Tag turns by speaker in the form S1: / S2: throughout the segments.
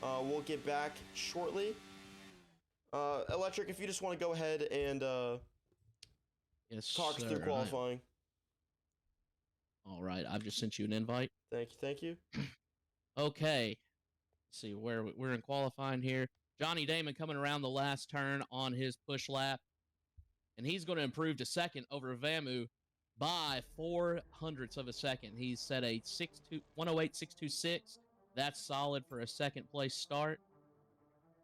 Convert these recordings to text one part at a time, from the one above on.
S1: We'll get back shortly. Electric, if you just want to go ahead and
S2: Yes,
S1: talk us through
S2: sir.
S1: qualifying.
S2: All right. I've just sent you an invite.
S1: Thank you. Thank you.
S2: Okay. Let's see where we're in qualifying here. Johnny Damon coming around the last turn on his push lap, and he's going to improve to second over Vamu by 0.04 of a second. He's set a 108.626. That's solid for a second place start.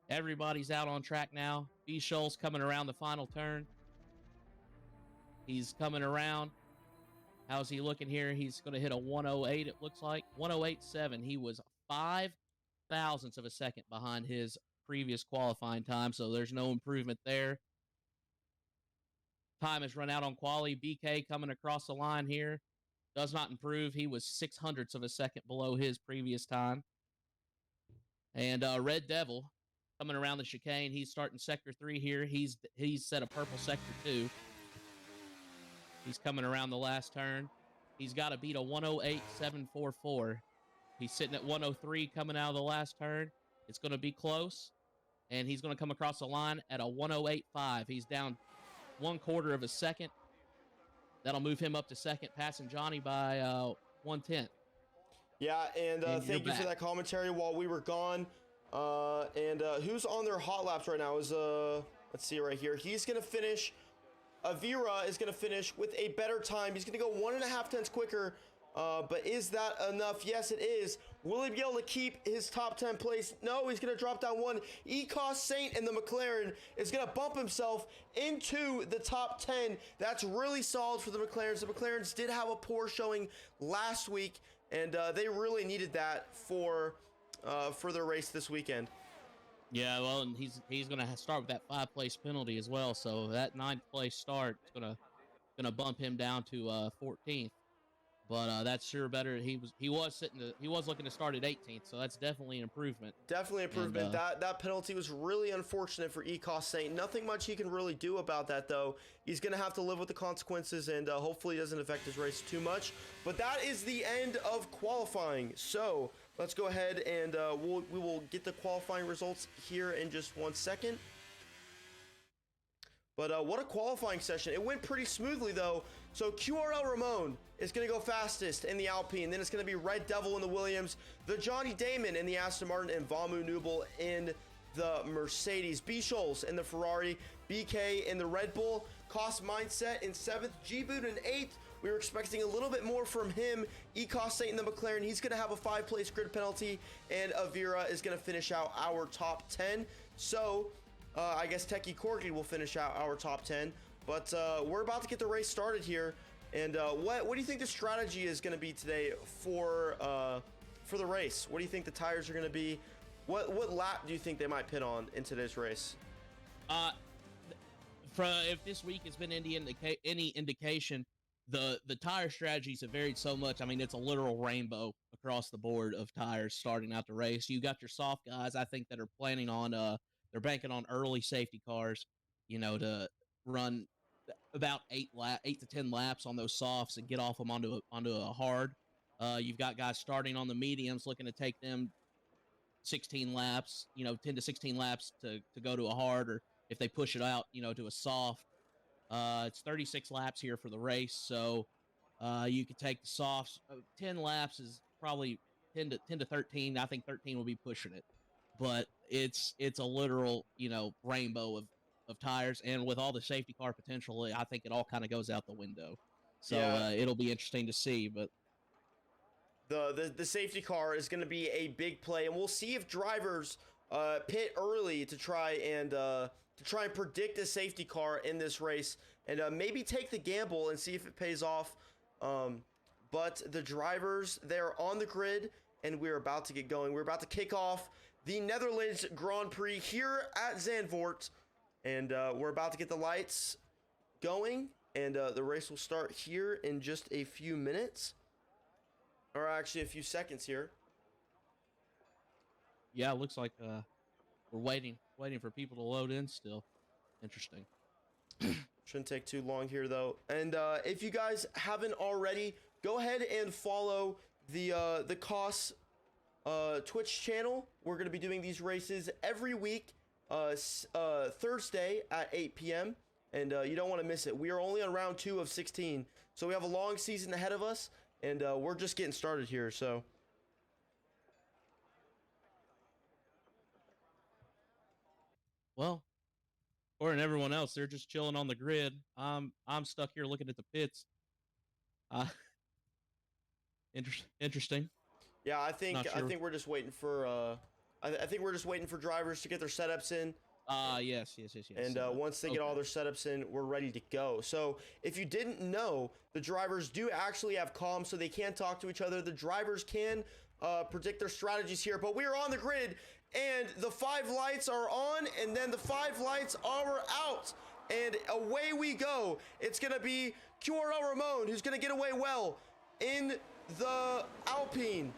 S2: Everybody's out on track now. B. Scholl's coming around the final turn. He's coming around. How's he looking here? He's going to hit a 108, it looks like. 108.7. He was 0.05 of a second behind his previous qualifying time, so there's no improvement there. Time has run out on quali. BK coming across the line here. Does not improve. He was 0.06 of a second below his previous time. And Red Devil coming around the chicane. He's starting sector 3 here. He's set a purple sector 2. He's coming around the last turn. He's got to beat a 108.744. He's sitting at 103 coming out of the last turn. It's going to be close. And he's going to come across the line at a 108.5. He's down 1/4 of a second. That'll move him up to second, passing Johnny by 1/10.
S1: Yeah, and thank you for that commentary while we were gone. And who's on their hot laps right now is, let's see right here. He's going to finish, Avira is going to finish with a better time. He's going to go 1.5 tenths quicker. But is that enough? Yes, it is. Will he be able to keep his top 10 place? No, he's going to drop down 1. Ecos Saint and the McLaren is going to bump himself into the top 10. That's really solid for the McLarens. The McLarens did have a poor showing last week, and they really needed that for their race this weekend.
S2: Yeah, well, and he's going to start with that 5-place penalty as well. So that 9th place start is going to bump him down to 14th. But that's sure better. He was looking to start at 18th, so that's definitely an improvement.
S1: Definitely improvement. And, that penalty was really unfortunate for Ecos Saint. Nothing much he can really do about that, though. He's going to have to live with the consequences, and hopefully it doesn't affect his race too much. But that is the end of qualifying. So let's go ahead and we will get the qualifying results here in just 1 second. But what a qualifying session. It went pretty smoothly, though. So QRL Ramon is going to go fastest in the Alpine. Then it's going to be Red Devil in the Williams, the Johnny Damon in the Aston Martin, and Vamu Nubel in the Mercedes. B. Scholes in the Ferrari, BK in the Red Bull, Cost Mindset in 7th, G-Boot in 8th. We were expecting a little bit more from him. Ecos Saint in the McLaren, he's going to have a 5-place grid penalty, and Avira is going to finish out our top 10. So I guess Techie Corky will finish out our top 10, but we're about to get the race started here. And what do you think the strategy is going to be today for the race? What do you think the tires are going to be? What lap do you think they might pit on in today's race?
S2: If this week has been any indication, the tire strategies have varied so much. I mean, it's a literal rainbow across the board of tires starting out the race. You got your soft guys, I think, that are planning on they're banking on early safety cars, to run about 8 to 10 laps on those softs and get off them onto a hard. You've got guys starting on the mediums looking to take them 16 laps, 10 to 16 laps to go to a hard, or if they push it out, to a soft. It's 36 laps here for the race, so you could take the softs. 10 laps is probably 10 to 13. I think 13 will be pushing it. But it's a literal, rainbow of tires, and with all the safety car potential, I think it all kind of goes out the window. So yeah. It'll be interesting to see. But
S1: the safety car is going to be a big play, and we'll see if drivers pit early to try and predict a safety car in this race, and maybe take the gamble and see if it pays off. But the drivers, they're on the grid, and we're about to get going. We're about to kick off the Netherlands Grand Prix here at Zandvoort, and we're about to get the lights going, and the race will start here in just a few minutes, or actually a few seconds here.
S2: Yeah, it looks like we're waiting for people to load in still. Interesting.
S1: Shouldn't take too long here, though. And if you guys haven't already, go ahead and follow the COS Twitch channel. We're going to be doing these races every week, Thursday at 8 p.m. And you don't want to miss it. We are only on round 2 of 16, so we have a long season ahead of us, and we're just getting started here. So.
S2: Well, or and everyone else, they're just chilling on the grid. I'm stuck here looking at the pits. Uh, interesting.
S1: Yeah, I think
S2: Sure.
S1: we're just waiting for I think we're just waiting for drivers to get their setups in.
S2: Yes.
S1: And once they get all their setups in, we're ready to go. So if you didn't know, the drivers do actually have comms, so they can talk to each other. The drivers can predict their strategies here, but we are on the grid, and the 5 lights are on, and then the 5 lights are out, and away we go. It's gonna be QRL Ramon who's gonna get away well in the Alpine.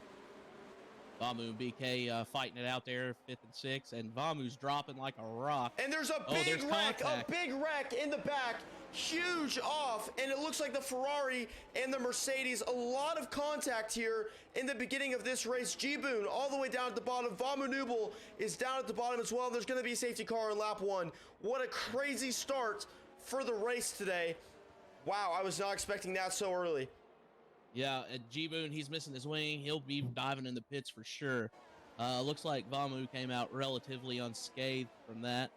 S2: Vamu and BK fighting it out there, 5th and 6th, and Vamu's dropping like a rock.
S1: And there's a big wreck in the back, huge off, and it looks like the Ferrari and the Mercedes, a lot of contact here in the beginning of this race. G-Boon all the way down at the bottom. Vamu Nubel is down at the bottom as well. There's going to be a safety car on lap 1. What a crazy start for the race today. Wow, I was not expecting that so early.
S2: Yeah, G-Boon, he's missing his wing. He'll be diving in the pits for sure. Looks like Vamu came out relatively unscathed from that.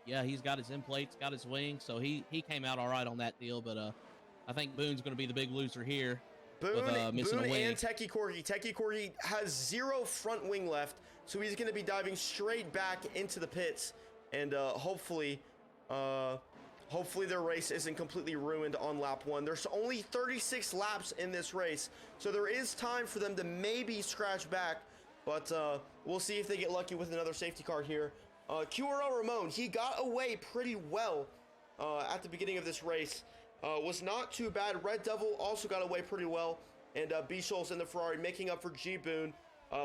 S2: Yeah, he's got his end plates, got his wing, so he came out all right on that deal, but I think Boone's going to be the big loser here.
S1: Boone,
S2: missing a wing.
S1: And Techie Corgi. Techie Corgi has 0 front wing left, so he's going to be diving straight back into the pits, and hopefully their race isn't completely ruined on lap 1. There's only 36 laps in this race, so there is time for them to maybe scratch back, but we'll see if they get lucky with another safety car here. QRL Ramon, he got away pretty well at the beginning of this race. Was not too bad. Red Devil also got away pretty well, and B Shoals in the Ferrari making up for G-Boon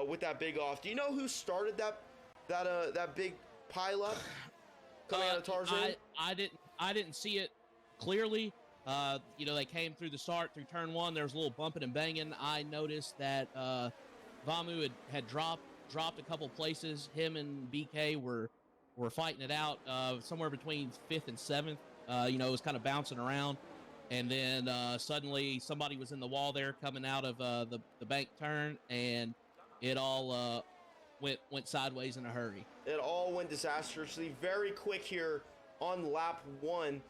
S1: with that big off. Do you know who started that big pileup coming out of Tarzan?
S2: I didn't see it clearly. You know, they came through the start through turn 1. There was a little bumping and banging. I noticed that Vamu had dropped a couple places. Him and BK were fighting it out somewhere between 5th and 7th. You know, it was kind of bouncing around, and then suddenly somebody was in the wall there coming out of the bank turn, and it all went sideways in a hurry.
S1: It all went disastrously. Very quick here on lap 1.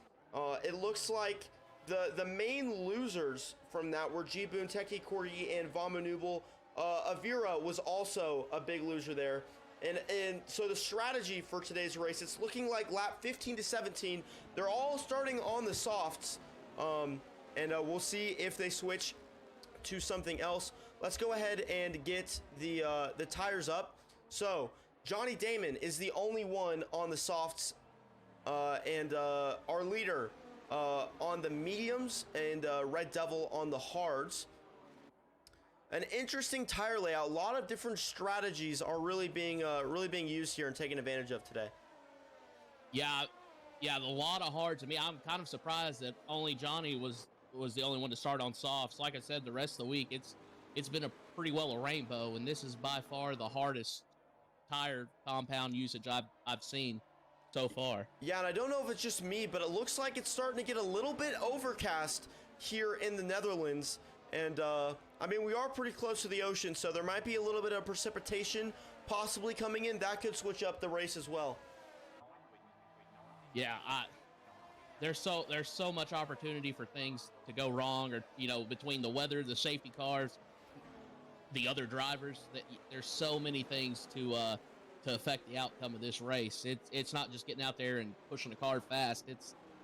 S1: It looks like the main losers from that were G-Boon, Techie Corgi, and Vamu Nubel. Avira was also a big loser there. And so the strategy for today's race, it's looking like lap 15 to 17, they're all starting on the softs. And we'll see if they switch to something else. Let's go ahead and get the tires up. So Johnny Damon is the only one on the softs, and our leader on the mediums, and Red Devil on the hards. An interesting tire layout. A lot of different strategies are really being used here and taken advantage of today.
S2: Yeah, a lot of hards. I mean, I'm kind of surprised that only Johnny was the only one to start on softs. Like I said, the rest of the week it's been a pretty well a rainbow, and this is by far the hardest tire compound usage I've seen so far. Yeah, and I don't know if it's just me, but it looks like it's starting to get a little bit overcast here in the Netherlands. And I mean, we are pretty close to the ocean, so there might be a little bit of precipitation possibly coming in. That could switch up the race as well. Yeah, there's so much opportunity for things to go wrong, or you know, between the weather, the safety cars, the other drivers. That there's so many things to affect the outcome of this race. It's not just getting out there and pushing a car fast.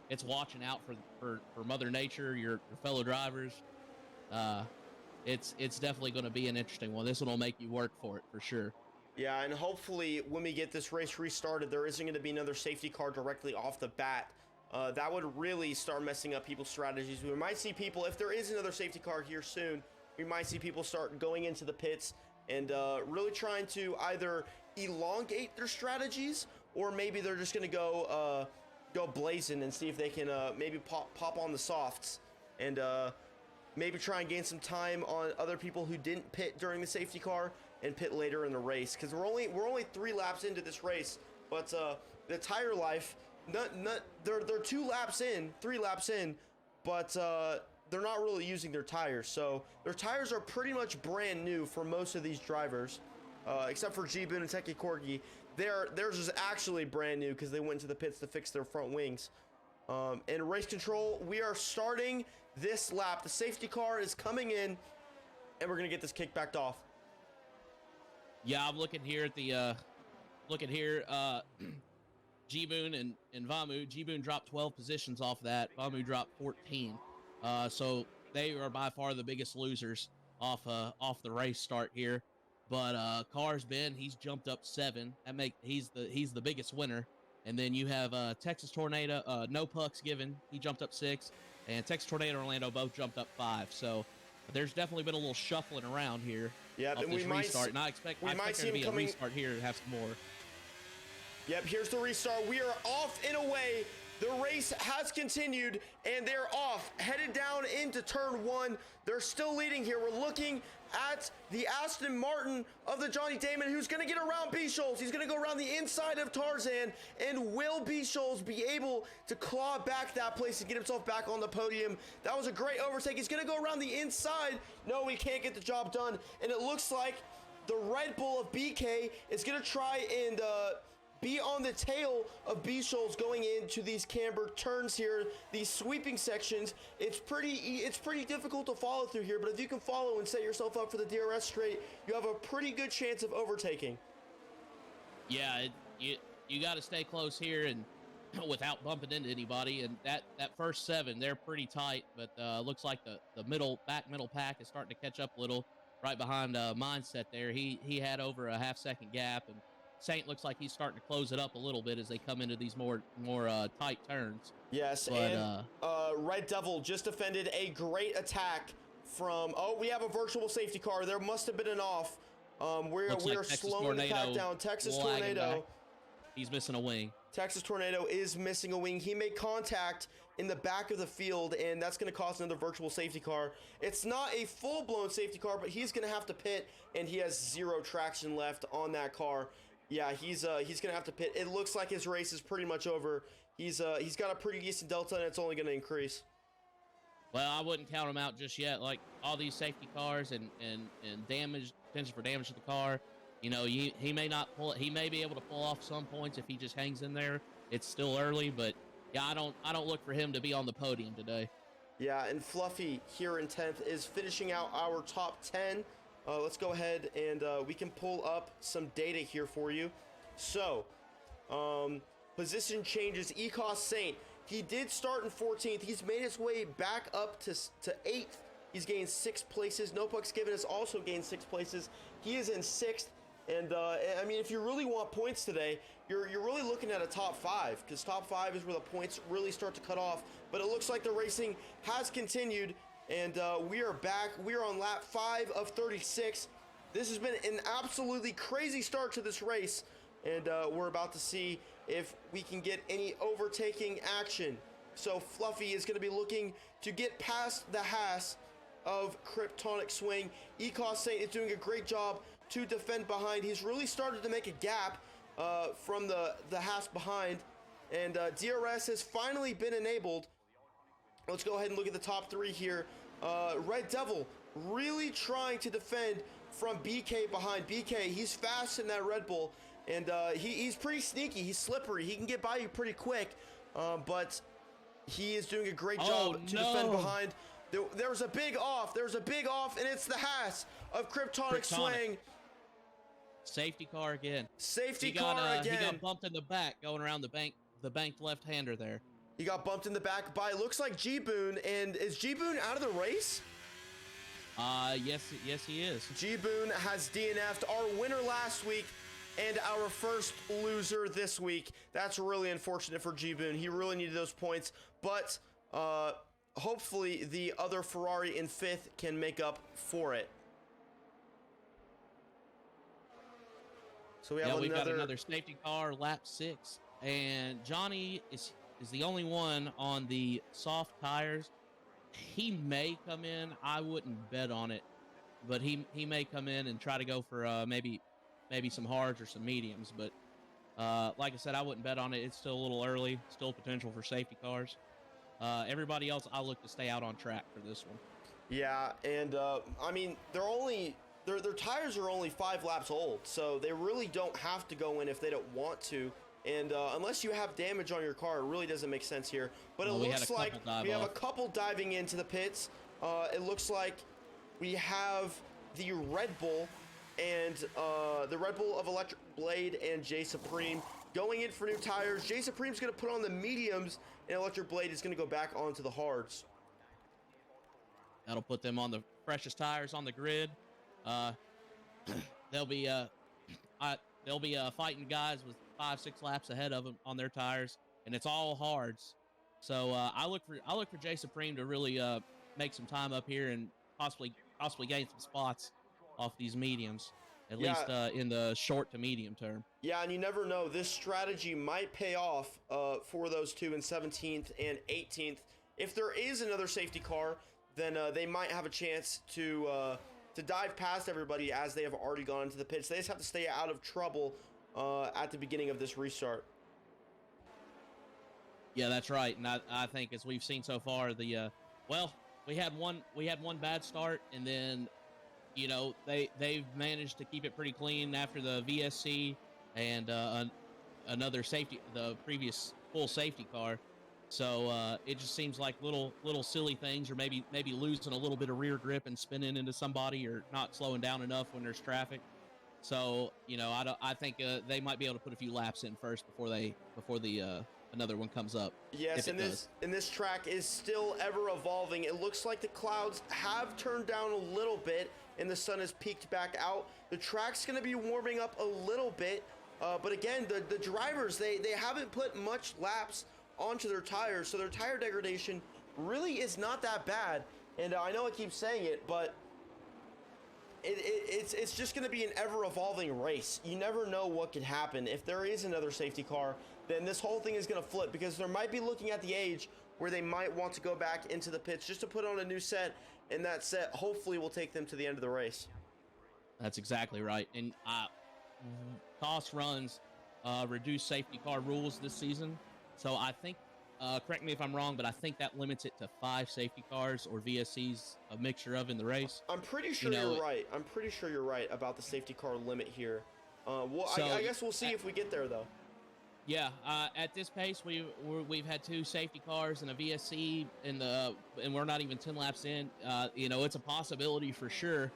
S2: It's watching out for Mother Nature, your fellow drivers. It's definitely going to be an interesting one. This one will make you work for it for sure. Yeah, and hopefully when we get this race restarted, there isn't going to be another safety car directly off the bat. That would really start messing up people's strategies. We might see people, if there is another safety car here soon, we might see people start going into the pits and really trying to either elongate their strategies, or maybe they're just going to go blazing and see if they can maybe pop on the softs and
S1: maybe try and gain some time on other people who didn't pit during the safety car and pit later in the race, because we're only 3 laps into this race, but the tire life, they're 2 laps in, 3 laps in, but they're not really using their tires. So their tires are pretty much brand new for most of these drivers, except for G-Boon and Teki Corgi. Theirs is actually brand new because they went to the pits to fix their front wings. In race control, we are starting this lap. The safety car is coming in, and we're gonna get this kick backed off.
S2: Yeah, I'm looking here at the G-Boon and Vamu. G-Boon dropped 12 positions off that. Vamu dropped 14. So they are by far the biggest losers off the race start here. But Car's Ben, he's jumped up 7. He's the biggest winner. And then you have Texas Tornado, No Pucks Given, he jumped up 6, and Texas Tornado Orlando both jumped up 5. So there's definitely been a little shuffling around here.
S1: Yeah, and we might
S2: restart, and I expect there to be a restart here to have some more.
S1: Yep, here's the restart. We are off and away. The race has continued, and they're off, headed down into turn 1. They're still leading here. We're looking at the Aston Martin of the Johnny Damon, who's going to get around B. Scholes. He's going to go around the inside of Tarzan, and will B. Scholes be able to claw back that place and get himself back on the podium? That was a great overtake. He's going to go around the inside. No, he can't get the job done, and it looks like the Red Bull of BK is going to try and be on the tail of B. Scholes going into these camber turns here, these sweeping sections. It's pretty difficult to follow through here, but if you can follow and set yourself up for the DRS straight, you have a pretty good chance of overtaking.
S2: Yeah, you got to stay close here and without bumping into anybody. And that first 7, they're pretty tight, but looks like the middle pack is starting to catch up a little right behind Mindset there. He had over a half-second gap, and Saint looks like he's starting to close it up a little bit as they come into these more tight turns.
S1: Yes, but, and Red Devil just defended a great attack from. Oh, we have a virtual safety car. There must have been an off. We're slowing the pack down. Texas Tornado.
S2: He's missing a wing.
S1: Texas Tornado is missing a wing. He made contact in the back of the field, and that's going to cause another virtual safety car. It's not a full-blown safety car, but he's going to have to pit, and he has 0 traction left on that car. Yeah, he's gonna have to pit. It looks like his race is pretty much over. He's got a pretty decent delta, and it's only gonna increase.
S2: Well, I wouldn't count him out just yet. Like all these safety cars and damage, potential for damage to the car. You know, he may not pull. He may be able to pull off some points if he just hangs in there. It's still early, but yeah, I don't look for him to be on the podium today.
S1: Yeah, and Fluffy here in 10th is finishing out our top 10. Let's go ahead and we can pull up some data here for you. So, position changes. Ecos Saint, he did start in 14th. He's made his way back up to 8th. He's gained 6 places. No Pucks Given has also gained 6 places. He is in 6th. And I mean, if you really want points today, you're really looking at a top 5, because top 5 is where the points really start to cut off. But it looks like the racing has continued. And we are back. We are on lap 5 of 36. This has been an absolutely crazy start to this race. And we're about to see if we can get any overtaking action. So Fluffy is going to be looking to get past the Haas of Kryptonic Swing. Ecos Saint is doing a great job to defend behind. He's really started to make a gap from the Haas behind. And DRS has finally been enabled. Let's go ahead and look at the top 3 here. Red Devil really trying to defend from BK behind. BK, he's fast in that Red Bull, and he's pretty sneaky. He's slippery. He can get by you pretty quick, but he is doing a great job to defend behind. There was a big off. There's a big off, and it's the Haas of Kryptonic Swing.
S2: Safety car again.
S1: Safety car again.
S2: He got bumped in the back going around the banked left-hander there.
S1: He got bumped in the back by, looks like G-Boon, and is G-Boon out of the race?
S2: Yes he is.
S1: G-Boon has DNF'd, our winner last week and our first loser this week. That's really unfortunate for G-Boon. He really needed those points, but hopefully the other Ferrari in 5th can make up for it. So we've
S2: got another safety car, lap 6, and Johnny is the only one on the soft tires. He may come in. I wouldn't bet on it, but he may come in and try to go for maybe some hards or some mediums. But like I said, I wouldn't bet on it. It's still a little early. Still potential for safety cars. Everybody else, I look to stay out on track for this one.
S1: Yeah, and I mean, their tires are only 5 laps old, so they really don't have to go in if they don't want to. And unless you have damage on your car, it really doesn't make sense here. But it looks like we have a couple diving into the pits. It looks like we have the Red Bull and the Red Bull of Electric Blade and J Supreme going in for new tires. J Supreme's going to put on the mediums, and Electric Blade is going to go back onto the hards.
S2: That'll put them on the freshest tires on the grid. They'll be fighting guys with 5-6 laps ahead of them on their tires, and it's all hards. So I look for J Supreme to really make some time up here and possibly gain some spots off these mediums, at least in the short to medium term.
S1: Yeah, and you never know. This strategy might pay off for those two in 17th and 18th. If there is another safety car, then they might have a chance to dive past everybody, as they have already gone into the pits. They just have to stay out of trouble at the beginning of this restart.
S2: Yeah, that's right. And I think, as we've seen so far, we had one bad start, and then they've managed to keep it pretty clean after the VSC and the previous full safety car. So it just seems like little silly things, or maybe losing a little bit of rear grip and spinning into somebody, or not slowing down enough when there's traffic. So I think they might be able to put a few laps in first before another one comes up.
S1: Yes, and this track is still ever evolving. It looks like the clouds have turned down a little bit and the sun has peeked back out. The track's going to be warming up a little bit, but again, the drivers, they haven't put much laps onto their tires, so their tire degradation really is not that bad. And I know I keep saying it, but it's just going to be an ever-evolving race. You never know what could happen. If there is another safety car, then this whole thing is going to flip, because they might be looking at the age where they might want to go back into the pits just to put on a new set, and that set hopefully will take them to the end of the race.
S2: That's exactly right. And Toss runs reduced safety car rules this season, so I think, correct me if I'm wrong, but I think that limits it to 5 safety cars or VSCs, a mixture of in the race.
S1: I'm pretty sure you're right. I'm pretty sure you're right about the safety car limit here. I guess we'll see if we get there, though.
S2: Yeah, at this pace, we've had 2 safety cars and a VSC, and we're not even 10 laps in. It's a possibility for sure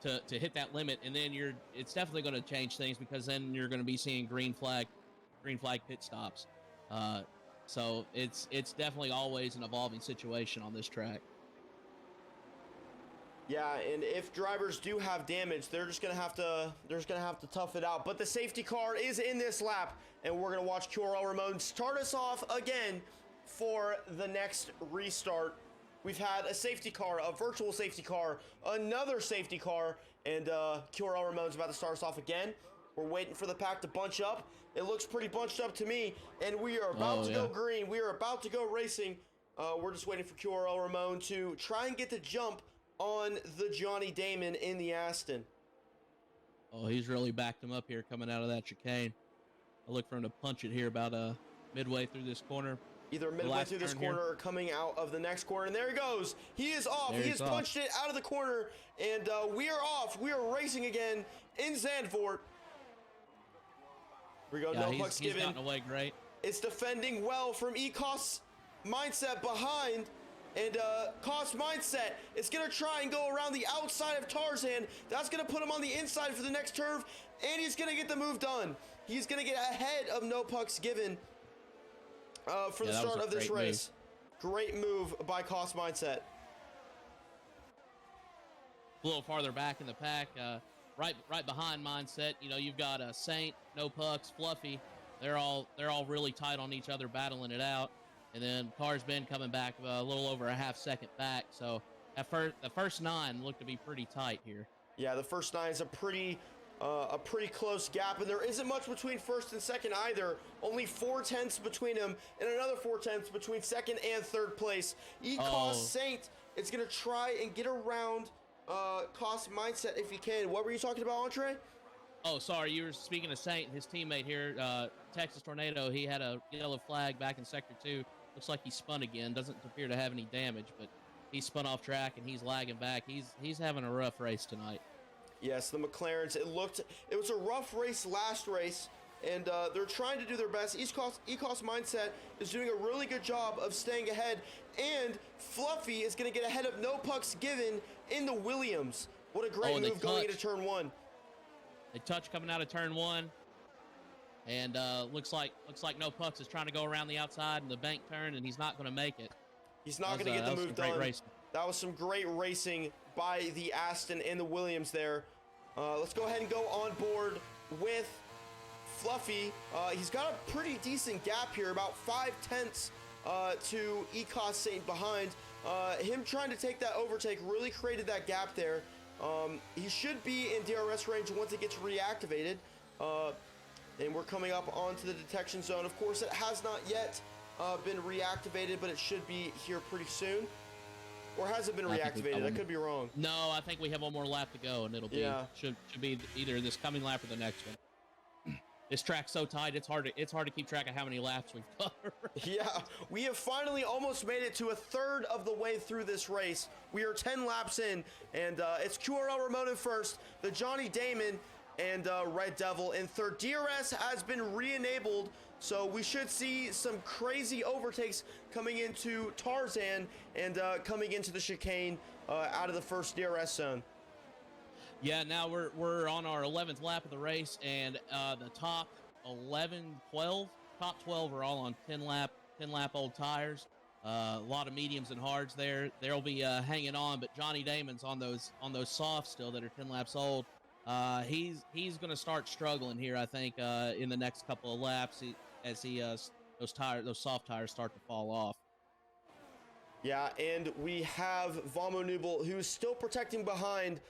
S2: to hit that limit, and then it's definitely going to change things, because then you're going to be seeing green flag pit stops. So it's definitely always an evolving situation on this track.
S1: Yeah, and if drivers do have damage, they're just gonna have to tough it out. But the safety car is in this lap, and we're gonna watch QRL Ramon start us off again for the next restart. We've had a safety car, a virtual safety car, another safety car, and QRL Ramon's about to start us off again. We're waiting for the pack to bunch up. It looks pretty bunched up to me, and we are about to go green. We are about to go racing. We're just waiting for QRL Ramon to try and get the jump on the Johnny Damon in the Aston.
S2: Oh, he's really backed him up here coming out of that chicane. I look for him to punch it here about midway through this corner.
S1: Either midway through this corner or coming out of the next corner. And there he goes. He is off. He has punched it out of the corner. And we are off. We are racing again in Zandvoort. Here we go. No pucks given.
S2: He's gotten away great.
S1: It's defending well from E-Cost Mindset behind. And Cost Mindset is going to try and go around the outside of Tarzan. That's going to put him on the inside for the next turf. And he's going to get the move done. He's going to get ahead of No Pucks Given for the start of this race. Great move by Cost Mindset.
S2: A little farther back in the pack, right behind Mindset, you've got Saint, No Pucks, Fluffy. They're all really tight on each other, battling it out. And then Car's been coming back a little over a half second back. So the first 9 look to be pretty tight here. Yeah, the first 9 is a pretty close gap, and there isn't much between first and second either. Only 4/10 between them, and another 4/10 between second and third place. Saint
S1: is going to try and get around Cost Mindset if he can. What were you talking about, Entree?
S2: Oh, sorry, you were speaking of Saint, his teammate here, Texas Tornado. He had a yellow flag back in Sector 2. Looks like he spun again. Doesn't appear to have any damage, but he spun off track and he's lagging back. He's having a rough race tonight.
S1: Yes, the McLarens. It was a rough race last race, and they're trying to do their best. Ecos Mindset is doing a really good job of staying ahead, and Fluffy is going to get ahead of No Pucks Given in the Williams. What a great move going into turn 1.
S2: They touch coming out of turn 1, and looks like No Pucks is trying to go around the outside in the bank turn, and he's not going to make it.
S1: He's not going to get the move done. That was some great racing by the Aston and the Williams there. Let's go ahead and go on board with Fluffy. He's got a pretty decent gap here, about 5/10 to Ecos Saint behind. Him trying to take that overtake really created that gap there. He should be in DRS range once it gets reactivated. And we're coming up onto the detection zone. Of course, it has not yet been reactivated, but it should be here pretty soon. Or has it been reactivated? I could be wrong.
S2: No, I think we have one more lap to go, and it'll be should be either this coming lap or the next one. This track's so tight, it's hard to keep track of how many laps we've covered.
S1: Yeah, we have finally almost made it to a third of the way through this race. We are 10 laps in, and it's QRL Ramon in first, the Johnny Damon, and Red Devil in third. DRS has been re-enabled, so we should see some crazy overtakes coming into Tarzan and coming into the chicane out of the first DRS zone.
S2: Yeah, now we're on our 11th lap of the race, and the top top 12 are all on 10 lap old tires. A lot of mediums and hards there. They'll be hanging on, but Johnny Damon's on those softs still that are 10 laps old. He's going to start struggling here, I think, in the next couple of laps as those soft tires start to fall off.
S1: Yeah, and we have Vamo Nubel, who's still protecting behind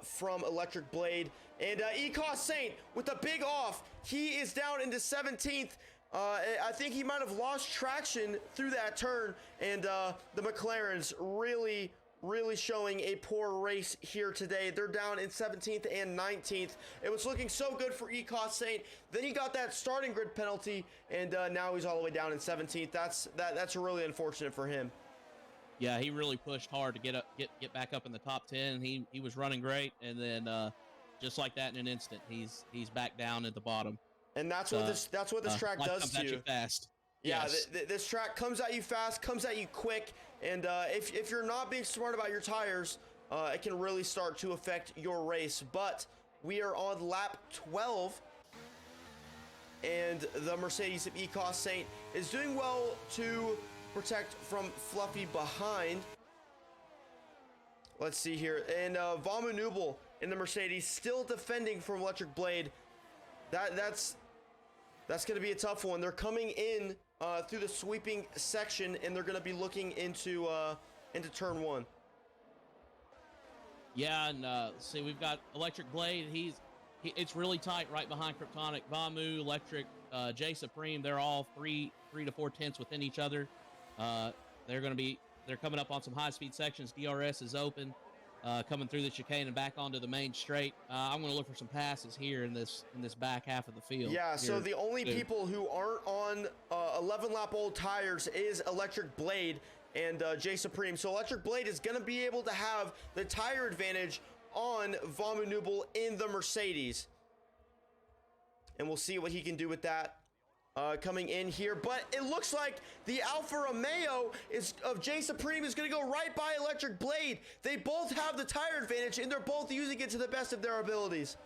S1: from Electric Blade, and Ecos Saint with the big off. He is down into 17th. I think he might have lost traction through that turn, and the McLarens really showing a poor race here today. They're down in 17th and 19th. It was looking so good for Ecos Saint. Then he got that starting grid penalty, and now he's all the way down in 17th. That's really unfortunate for him.
S2: Yeah, he really pushed hard to get back up in the top 10. He was running great, and then just like that in an instant, he's back down at the bottom.
S1: And that's what this track does to you.
S2: Fast.
S1: Yeah,
S2: yes.
S1: This track comes at you fast, comes at you quick, and if you're not being smart about your tires, it can really start to affect your race. But we are on lap 12, and the Mercedes of Ecos Saint is doing well to protect from Fluffy behind. Let's see here, and Vamo Nubel in the Mercedes still defending from Electric Blade. That's going to be a tough one. They're coming in through the sweeping section, and they're going to be looking into turn 1.
S2: Yeah, and see, we've got Electric Blade. It's really tight right behind Kryptonic. Vamu, Electric, J Supreme. They're all 3 to 4 tenths within each other. They're coming up on some high-speed sections. DRS is open, coming through the chicane and back onto the main straight. I'm going to look for some passes here in this back half of the field.
S1: Yeah, so the only people who aren't on 11-lap old tires is Electric Blade and J Supreme. So Electric Blade is going to be able to have the tire advantage on Vamo Nubel in the Mercedes. And we'll see what he can do with that. Coming in here, but it looks like the Alfa Romeo of J Supreme is going to go right by Electric Blade. They both have the tire advantage, and they're both using it to the best of their abilities.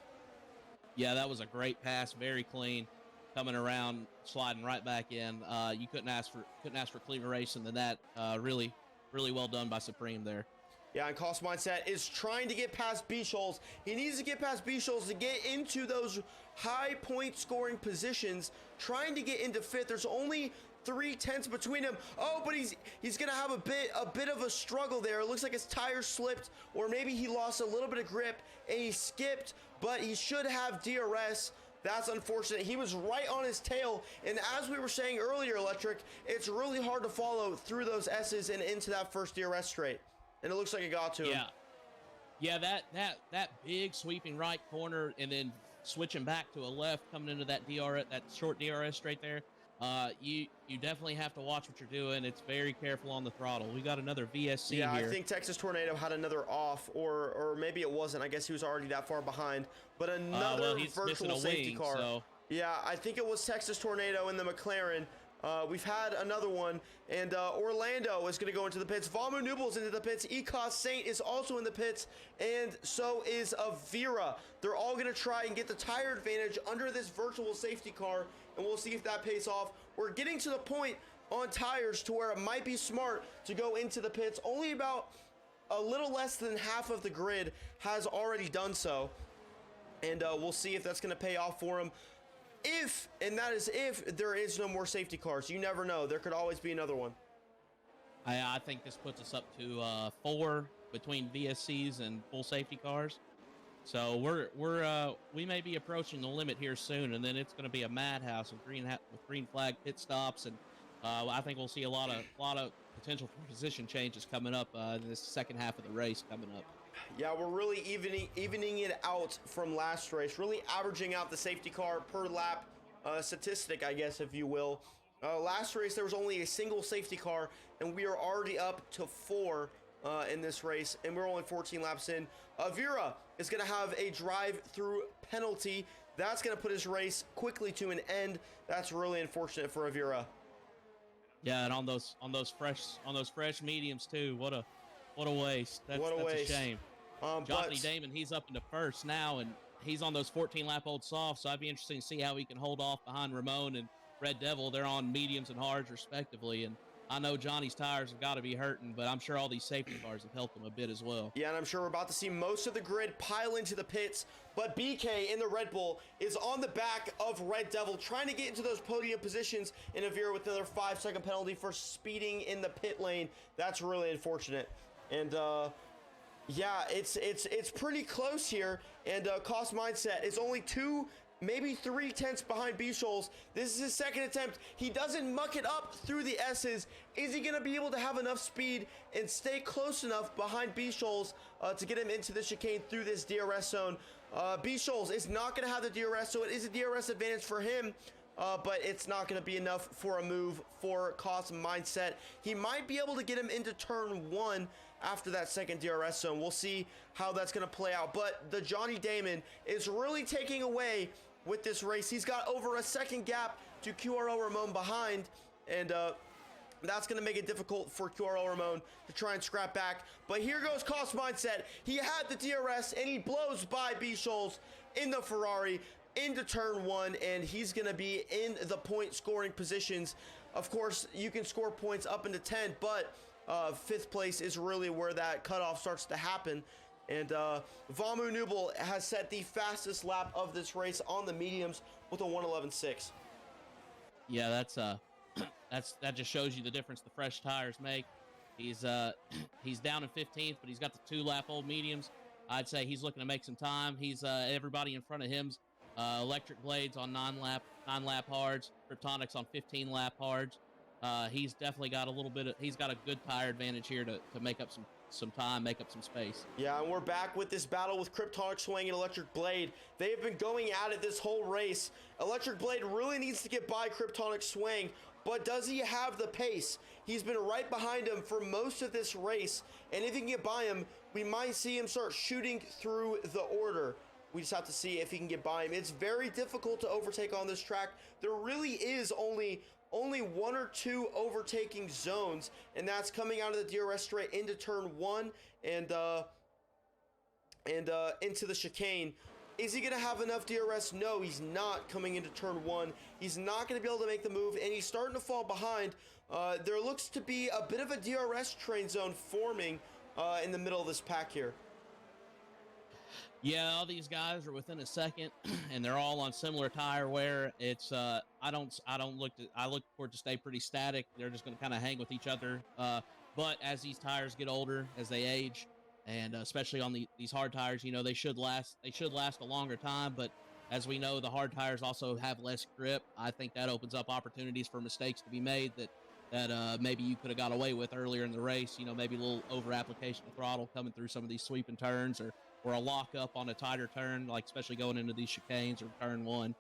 S2: Yeah, that was a great pass, very clean, coming around, sliding right back in. You couldn't ask for cleaner racing than that. Really well done by Supreme there.
S1: Yeah, and Cost Mindset is trying to get past B-Shoals. He needs to get past B-Shoals to get into those high point scoring positions, trying to get into 5th. There's only 3 tenths between him. Oh, but he's gonna have a bit of a struggle there. It looks like his tire slipped, or maybe he lost a little bit of grip and he skipped, but he should have DRS. That's unfortunate. He was right on his tail, and as we were saying earlier, Electric, it's really hard to follow through those S's and into that first DRS straight. and it looks like it got to him.
S2: Yeah, that big sweeping right corner and then switching back to a left coming into that short DRS straight there. You definitely have to watch what you're doing. It's very careful on the throttle. We got another VSC
S1: here.
S2: I
S1: think Texas Tornado had another off, or maybe it wasn't. I guess he was already that far behind. But another virtual safety car.
S2: So.
S1: Yeah, I think it was Texas Tornado in the McLaren. We've had another one, and Orlando is going to go into the pits. Vamu Nubel's into the pits. Ecos Saint is also in the pits, and so is Avira. They're all going to try and get the tire advantage under this virtual safety car, and we'll see if that pays off. We're getting to the point on tires to where it might be smart to go into the pits. Only about a little less than half of the grid has already done so, and we'll see if that's going to pay off for them. If there is no more safety cars. You never know. There could always be another one.
S2: I think this puts us up to 4 between VSCs and full safety cars. So we may be approaching the limit here soon, and then it's going to be a madhouse with green flag pit stops, and I think we'll see a lot of potential for position changes coming up in this second half of the race coming up.
S1: Yeah, we're really evening it out from last race, really averaging out the safety car per lap statistic, I guess, if you will. Last race, there was only a single safety car, and we are already up to 4 in this race, and we're only 14 laps in. Avira is going to have a drive-through penalty. That's going to put his race quickly to an end. That's really unfortunate for Avira.
S2: Yeah, and on those fresh mediums too. What a waste. That's a shame. Johnny Damon, he's up into first now, and he's on those 14-lap-old softs, so I'd be interested to see how he can hold off behind Ramon and Red Devil. They're on mediums and hards, respectively, and I know Johnny's tires have got to be hurting, but I'm sure all these safety cars have helped him a bit as well.
S1: Yeah, and I'm sure we're about to see most of the grid pile into the pits, but BK in the Red Bull is on the back of Red Devil, trying to get into those podium positions, and Avira with another 5-second penalty for speeding in the pit lane. That's really unfortunate. And yeah, it's pretty close here, and Cost Mindset is only 2, maybe 3 tenths behind B-Shoals. This is his second attempt. He doesn't muck it up through the S's. Is he going to be able to have enough speed and stay close enough behind B-Shoals to get him into the chicane through this DRS zone? B-Shoals is not going to have the DRS, so it is a DRS advantage for him. But it's not going to be enough for a move for Cost Mindset. He might be able to get him into turn 1 after that second DRS zone. We'll see how that's going to play out. But the Johnny Damon is really taking away with this race. He's got over a second gap to QRL Ramon behind, and that's going to make it difficult for QRL Ramon to try and scrap back. But here goes Cost Mindset. He had the DRS, and he blows by B-Shoals in the Ferrari into turn 1, and he's going to be in the point scoring positions. Of course, you can score points up into 10, but 5th place is really where that cutoff starts to happen. And Vamu Nubel has set the fastest lap of this race on the mediums with a 1:11.6.
S2: Yeah, that just shows you the difference the fresh tires make. He's down in 15th, but he's got the 2-lap-old mediums. I'd say he's looking to make some time. He's everybody in front of him's electric blades on 9-lap hards, Kryptonics on 15-lap hards. He's definitely got he's got a good tire advantage here to make up some time, make up some space.
S1: Yeah, and we're back with this battle with Kryptonic Swing and Electric Blade. They have been going at it this whole race. Electric Blade really needs to get by Kryptonic Swing, but does he have the pace? He's been right behind him for most of this race, and if he can get by him, we might see him start shooting through the order. We just have to see if he can get by him. It's very difficult to overtake on this track. There really is only 1 or 2 overtaking zones, and that's coming out of the DRS straight into turn 1 and into the chicane. Is he going to have enough DRS? No, he's not coming into turn 1. He's not going to be able to make the move, and he's starting to fall behind. There looks to be a bit of a DRS train zone forming in the middle of this pack here.
S2: Yeah, all these guys are within a second, and they're all on similar tire wear. It's I look for it to stay pretty static. They're just going to kind of hang with each other. But as these tires get older, as they age, and especially on these hard tires, you know, they should last a longer time. But as we know, the hard tires also have less grip. I think that opens up opportunities for mistakes to be made that that maybe you could have got away with earlier in the race. Maybe a little over application of throttle coming through some of these sweeping turns, or a lock up on a tighter turn, like especially going into these chicanes or turn one.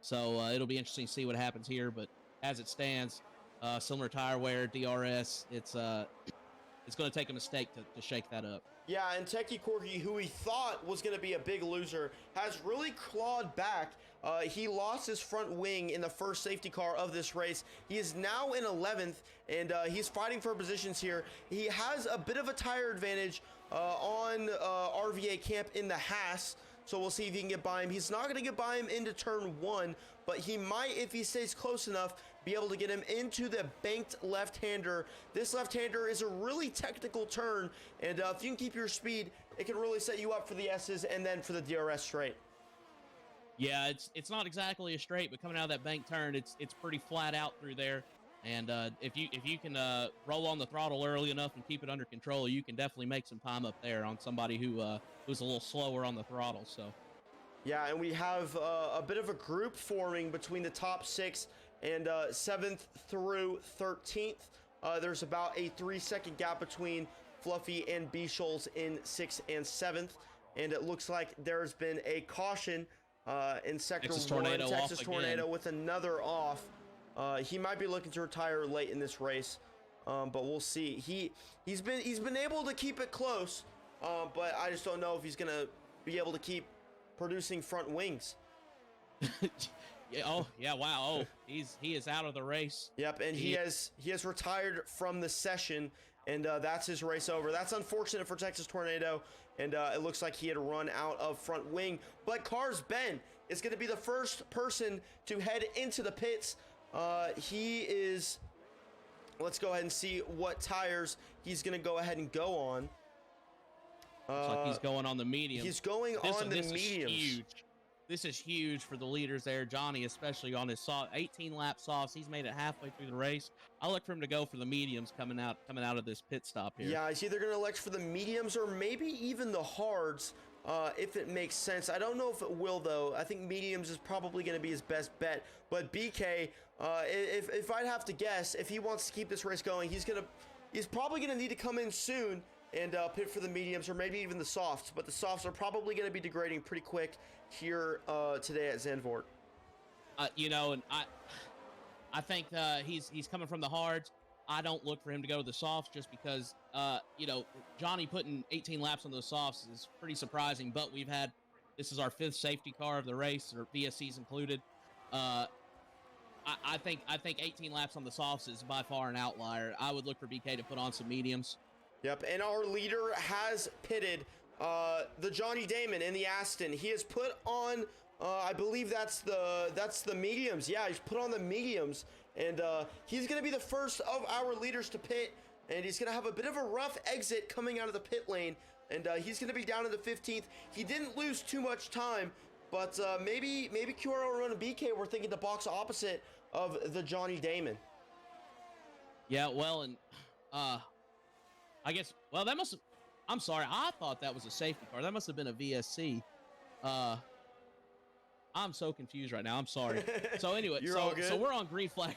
S2: So it'll be interesting to see what happens here. But as it stands, similar tire wear, DRS, it's going to take a mistake to shake that up.
S1: Yeah, and Techie Corky, who we thought was going to be a big loser, has really clawed back. He lost his front wing in the first safety car of this race. He is now in 11th, and he's fighting for positions here. He has a bit of a tire advantage on RVA camp in the Haas, so we'll see if he can get by him. He's not going to get by him into turn one, but he might, if he stays close enough, be able to get him into the banked left-hander. This left-hander is a really technical turn, and if you can keep your speed, it can really set you up for the S's and then for the DRS straight.
S2: Yeah, it's not exactly a straight, but coming out of that bank turn, it's pretty flat out through there. And if you can roll on the throttle early enough and keep it under control, you can definitely make some time up there on somebody who's a little slower on the throttle. So,
S1: yeah, and we have a bit of a group forming between the top 6 and 7th through 13th. There's about a 3-second gap between Fluffy and B-Shoals in 6th and 7th, and it looks like there's been a caution in sector
S2: Texas
S1: 1.
S2: Tornado
S1: Texas
S2: off
S1: Tornado
S2: again.
S1: with another off. He might be looking to retire late in this race, but we'll see. He's been able to keep it close, but I just don't know if he's gonna be able to keep producing front wings.
S2: Yeah, oh yeah, wow. Oh, he is out of the race.
S1: Yep, and he has retired from the session, and that's his race over. That's unfortunate for Texas Tornado, and it looks like he had run out of front wing. But Cars Ben is going to be the first person to head into the pits. He is. Let's go ahead and see what tires he's going to go ahead and go on.
S2: Looks like he's going on the medium.
S1: He's going on the mediums.
S2: Is huge. This is huge for the leaders there, Johnny, especially on his soft 18 lap softs. He's made it halfway through the race. I look for him to go for the mediums coming out of this pit stop here.
S1: Yeah, he's either going to elect for the mediums or maybe even the hards, if it makes sense. I don't know if it will, though. I think mediums is probably going to be his best bet. But BK, if I'd have to guess, if he wants to keep this race going, he's probably going to need to come in soon and pit for the mediums or maybe even the softs. But the softs are probably going to be degrading pretty quick here today at Zandvoort.
S2: And I think he's coming from the hards. I don't look for him to go to the softs just because Johnny putting 18 laps on those softs is pretty surprising. But this is our 5th safety car of the race, or VSCs included. I think 18 laps on the softs is by far an outlier. I would look for BK to put on some mediums.
S1: Yep, and our leader has pitted the Johnny Damon in the Aston. He has put on, I believe that's the mediums. Yeah, he's put on the mediums, and he's going to be the first of our leaders to pit, and he's going to have a bit of a rough exit coming out of the pit lane, and he's going to be down in the 15th. He didn't lose too much time, but maybe QRL and BK were thinking the box opposite of the Johnny Damon.
S2: Yeah, well, and I guess, well, that must have, I'm sorry, I thought that was a safety car. That must have been a VSC. I'm so confused right now. I'm sorry. So anyway, so we're on green flag.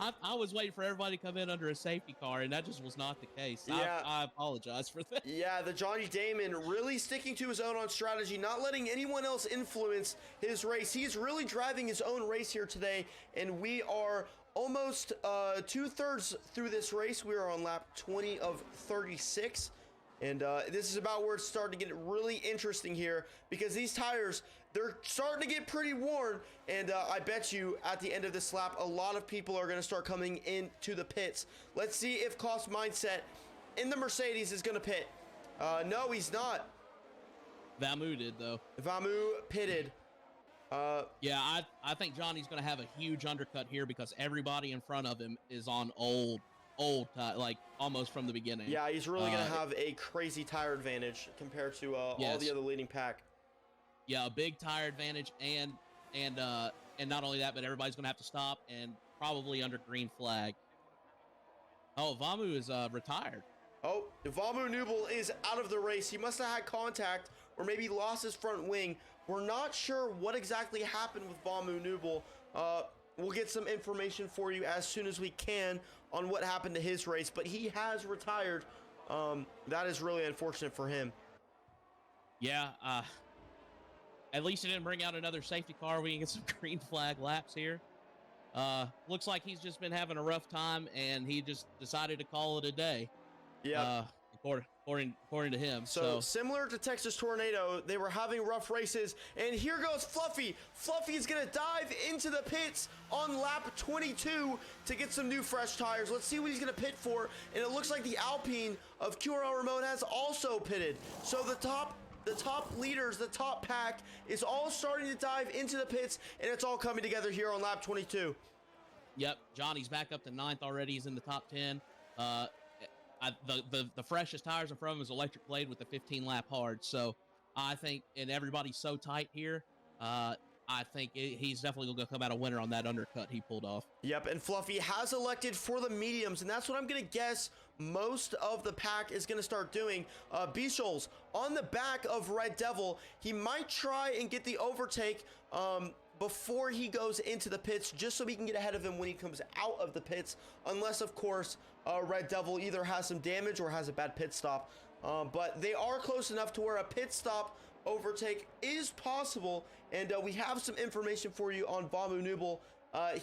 S2: I was waiting for everybody to come in under a safety car, and that just was not the case.
S1: Yeah.
S2: I apologize for that.
S1: Yeah, the Johnny Damon really sticking to his own on strategy, not letting anyone else influence his race. He's really driving his own race here today, and we are almost 2/3 through this race. We are on lap 20 of 36. And this is about where it's starting to get really interesting here, because these tires, they're starting to get pretty worn, and I bet you at the end of this lap, a lot of people are going to start coming into the pits. Let's see if Cost Mindset in the Mercedes is going to pit. No, he's not.
S2: Vamu did, though.
S1: Vamu pitted.
S2: Yeah, I think Johnny's going to have a huge undercut here because everybody in front of him is on old like almost from the beginning.
S1: Yeah, he's really going to have a crazy tire advantage compared to all the other leading pack.
S2: Yeah, a big tire advantage, and not only that, but everybody's going to have to stop and probably under green flag. Oh, Vamu is retired.
S1: Oh, Vamu Nubel is out of the race. He must have had contact or maybe lost his front wing. We're not sure what exactly happened with Vamu Nubel. we'll get some information for you as soon as we can on what happened to his race, but he has retired. That is really unfortunate for him.
S2: Yeah, at least he didn't bring out another safety car. We can get some green flag laps here. Looks like he's just been having a rough time, and he just decided to call it a day.
S1: Yeah.
S2: According to him.
S1: So similar to Texas Tornado, they were having rough races, and here goes Fluffy. Fluffy is gonna dive into the pits on lap 22 to get some new fresh tires. Let's see what he's gonna pit for, and it looks like the Alpine of QRL Ramon has also pitted. So the top leaders, the top pack is all starting to dive into the pits, and it's all coming together here on lap 22.
S2: Yep, Johnny's back up to 9th already. He's in the top 10. The freshest tires in front of him is Electric Blade with the 15-lap hard. So I think, and everybody's so tight here, I think he's definitely going to come out a winner on that undercut he pulled off.
S1: Yep, and Fluffy has elected for the mediums, and that's what I'm going to guess most of the pack is going to start doing. B-Shoals on the back of Red Devil. He might try and get the overtake before he goes into the pits, just so he can get ahead of him when he comes out of the pits, unless, of course, Red Devil either has some damage or has a bad pit stop. But they are close enough to where a pit stop overtake is possible, and we have some information for you on Vamu Nubel.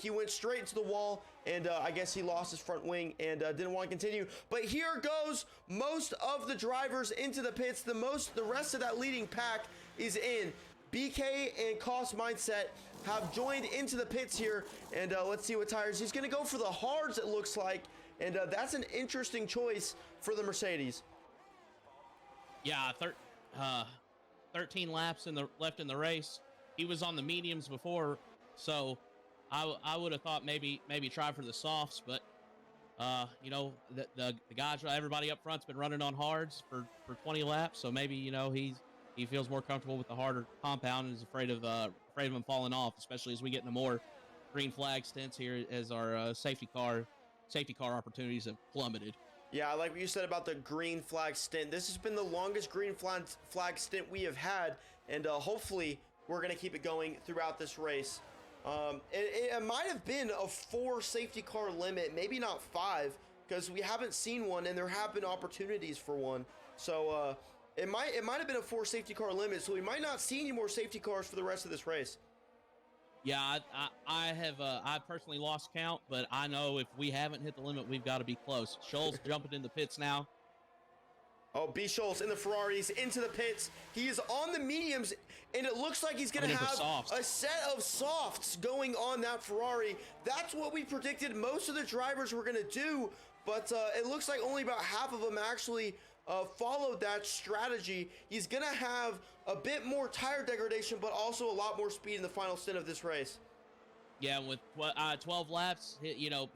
S1: He went straight to the wall, and I guess he lost his front wing and didn't want to continue. But here goes most of the drivers into the pits. The rest of that leading pack is in. BK and Cost Mindset have joined into the pits here, and let's see what tires. He's going to go for the hards, it looks like, and that's an interesting choice for the Mercedes.
S2: Yeah, 13 laps left in the race. He was on the mediums before, so I would have thought maybe try for the softs, but you know, the guys, everybody up front's been running on hards for 20 laps, so maybe, you know, he feels more comfortable with the harder compound and is afraid of him falling off, especially as we get into more green flag stints here as our safety car opportunities have plummeted.
S1: Yeah, I like what you said about the green flag stint. This has been the longest green flag stint we have had, and hopefully we're going to keep it going throughout this race. It might have been a 4 safety car limit, maybe not 5, because we haven't seen one, and there have been opportunities for one. So it might have been a 4 safety car limit, so we might not see any more safety cars for the rest of this race.
S2: Yeah, I've personally lost count, but I know if we haven't hit the limit, we've got to be close. Scholes jumping in the pits now.
S1: Oh, B. Scholes in the Ferraris into the pits. He is on the mediums, and it looks like he's going to have a set of softs going on that Ferrari. That's what we predicted most of the drivers were going to do, but it looks like only about half of them actually followed that strategy. He's going to have a bit more tire degradation, but also a lot more speed in the final stint of this race.
S2: Yeah, with 12 laps, you know,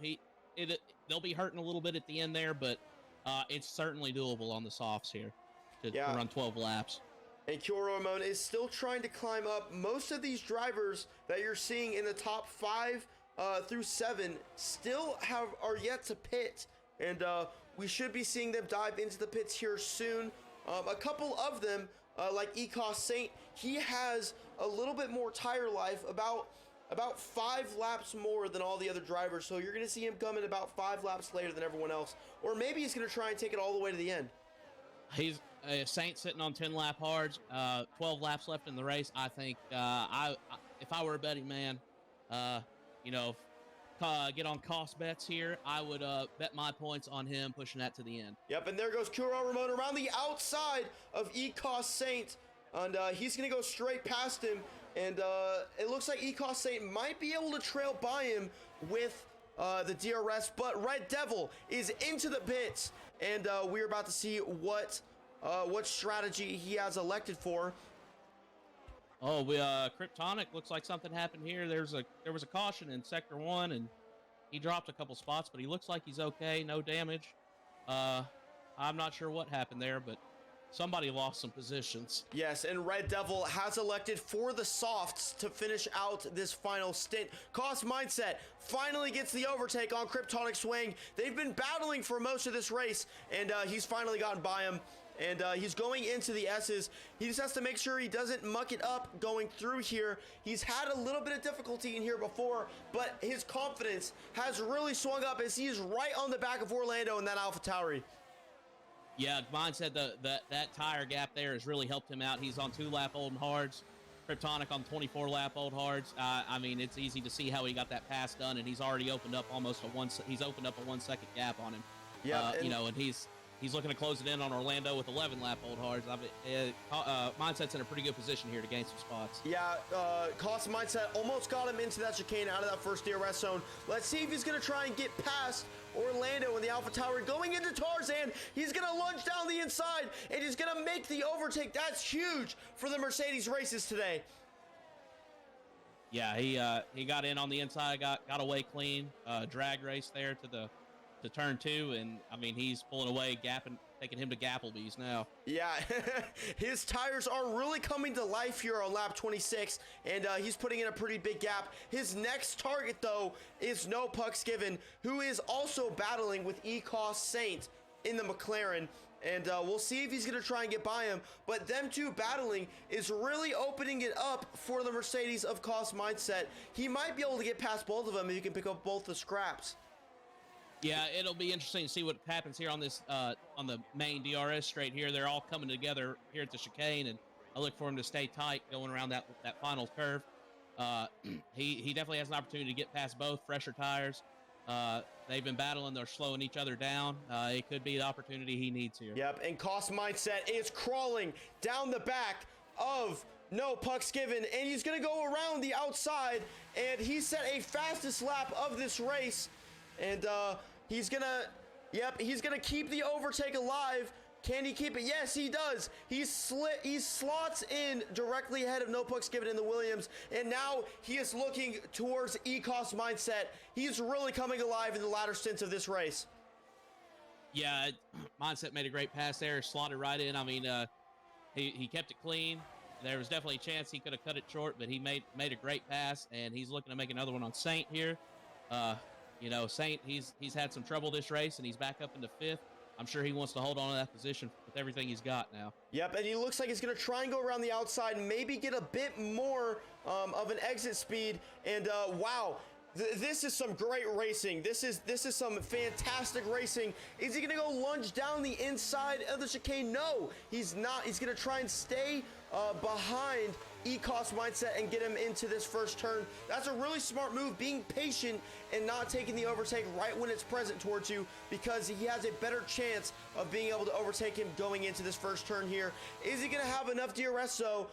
S2: they'll be hurting a little bit at the end there, but it's certainly doable on the softs here to run 12 laps.
S1: And QRL Ramon is still trying to climb up. Most of these drivers that you're seeing in the top 5 through 7 still are yet to pit, and we should be seeing them dive into the pits here soon. A couple of them, like Ecos Saint, he has a little bit more tire life, about 5 laps more than all the other drivers. So you're going to see him come in about 5 laps later than everyone else. Or maybe he's going to try and take it all the way to the end.
S2: He's Saint sitting on 10 lap hards, 12 laps left in the race. I think if I were a betting man, you know, get on cost bets here, I would bet my points on him pushing that to the end.
S1: Yep, and there goes QRL Ramon around the outside of Ecos Saint, and he's going to go straight past him, and it looks like Ecos Saint might be able to trail by him with the DRS, but Red Devil is into the pits, and we're about to see what strategy he has elected for.
S2: Oh, Kryptonic, looks like something happened here. There was a caution in Sector 1, and he dropped a couple spots, but he looks like he's okay, no damage. I'm not sure what happened there, but somebody lost some positions.
S1: Yes, and Red Devil has elected for the softs to finish out this final stint. Cost Mindset finally gets the overtake on Kryptonic Swing. They've been battling for most of this race, and he's finally gotten by him. and he's going into the S's. He just has to make sure he doesn't muck it up going through here. He's had a little bit of difficulty in here before, but his confidence has really swung up as he's right on the back of Orlando in that AlphaTauri.
S2: Yeah, Mindset, that tire gap there has really helped him out. He's on 2-lap old hards. Kryptonic on 24-lap old hards. I mean, it's easy to see how he got that pass done, and he's already opened up almost he's opened up a 1 second gap on him. Yeah, you know, and he's looking to close it in on Orlando with 11-lap old hards. I mean, Mindset's in a pretty good position here to gain some spots.
S1: Yeah, Cost Mindset almost got him into that chicane out of that first DRS zone. Let's see if he's going to try and get past Orlando in the AlphaTauri. Going into Tarzan, he's going to lunge down the inside, and he's going to make the overtake. That's huge for the Mercedes races today.
S2: Yeah, he got in on the inside, got away clean, drag race there to turn 2, and I mean, he's pulling away, taking him to Gapplebee's now.
S1: Yeah, his tires are really coming to life here on lap 26, and he's putting in a pretty big gap. His next target, though, is No Pucks Given, who is also battling with Ecos Saint in the McLaren, and we'll see if he's going to try and get by him, but them two battling is really opening it up for the Mercedes of Cost Mindset. He might be able to get past both of them if he can pick up both the scraps.
S2: Yeah, it'll be interesting to see what happens here on this on the main DRS straight here. They're all coming together here at the chicane, and I look for him to stay tight going around that final curve. He definitely has an opportunity to get past both fresher tires. They've been battling. They're slowing each other down. It could be the opportunity he needs here.
S1: Yep, and Cost Mindset is crawling down the back of No Pucks Given, and he's going to go around the outside, and he set a fastest lap of this race, and he's going to keep the overtake alive. Can he keep it? Yes, he does. He slots in directly ahead of No Pucks Given in the Williams, and now he is looking towards Ecos Mindset. He's really coming alive in the latter stints of this race.
S2: Yeah, Mindset made a great pass there, slotted right in. I mean, he kept it clean. There was definitely a chance he could have cut it short, but he made a great pass, and he's looking to make another one on Saint here. You know, Saint, he's had some trouble this race, and he's back up into 5th. I'm sure he wants to hold on to that position with everything he's got now. Yep,
S1: and he looks like he's going to try and go around the outside and maybe get a bit more of an exit speed. And wow, this is some great racing. This is some fantastic racing. Is he going to go lunge down the inside of the chicane? No, he's not. He's going to try and stay behind Ecos Mindset and get him into this first turn. That's a really smart move, being patient and not taking the overtake right when it's present towards you, because he has a better chance of being able to overtake him going into this first turn here. Is he going to have enough DRS though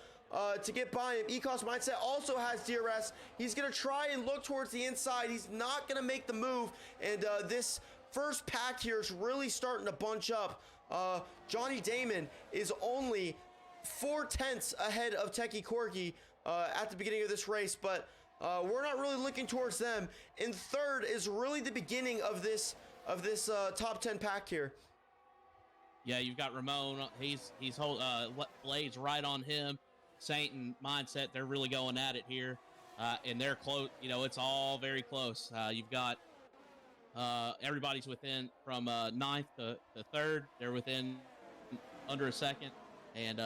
S1: to get by him? Ecos Mindset also has DRS. He's going to try and look towards the inside. He's not going to make the move, and this first pack here is really starting to bunch up. Johnny Damon is only 4/10 ahead of Techie Corky at the beginning of this race, but we're not really looking towards them. And third is really the beginning of this top 10 pack here.
S2: Yeah, you've got Ramon. He's Blades right on him. Saint and Mindset, they're really going at it here, and they're close. You know, it's all very close. You've got everybody's within from 9th to 3rd. They're within under a second. And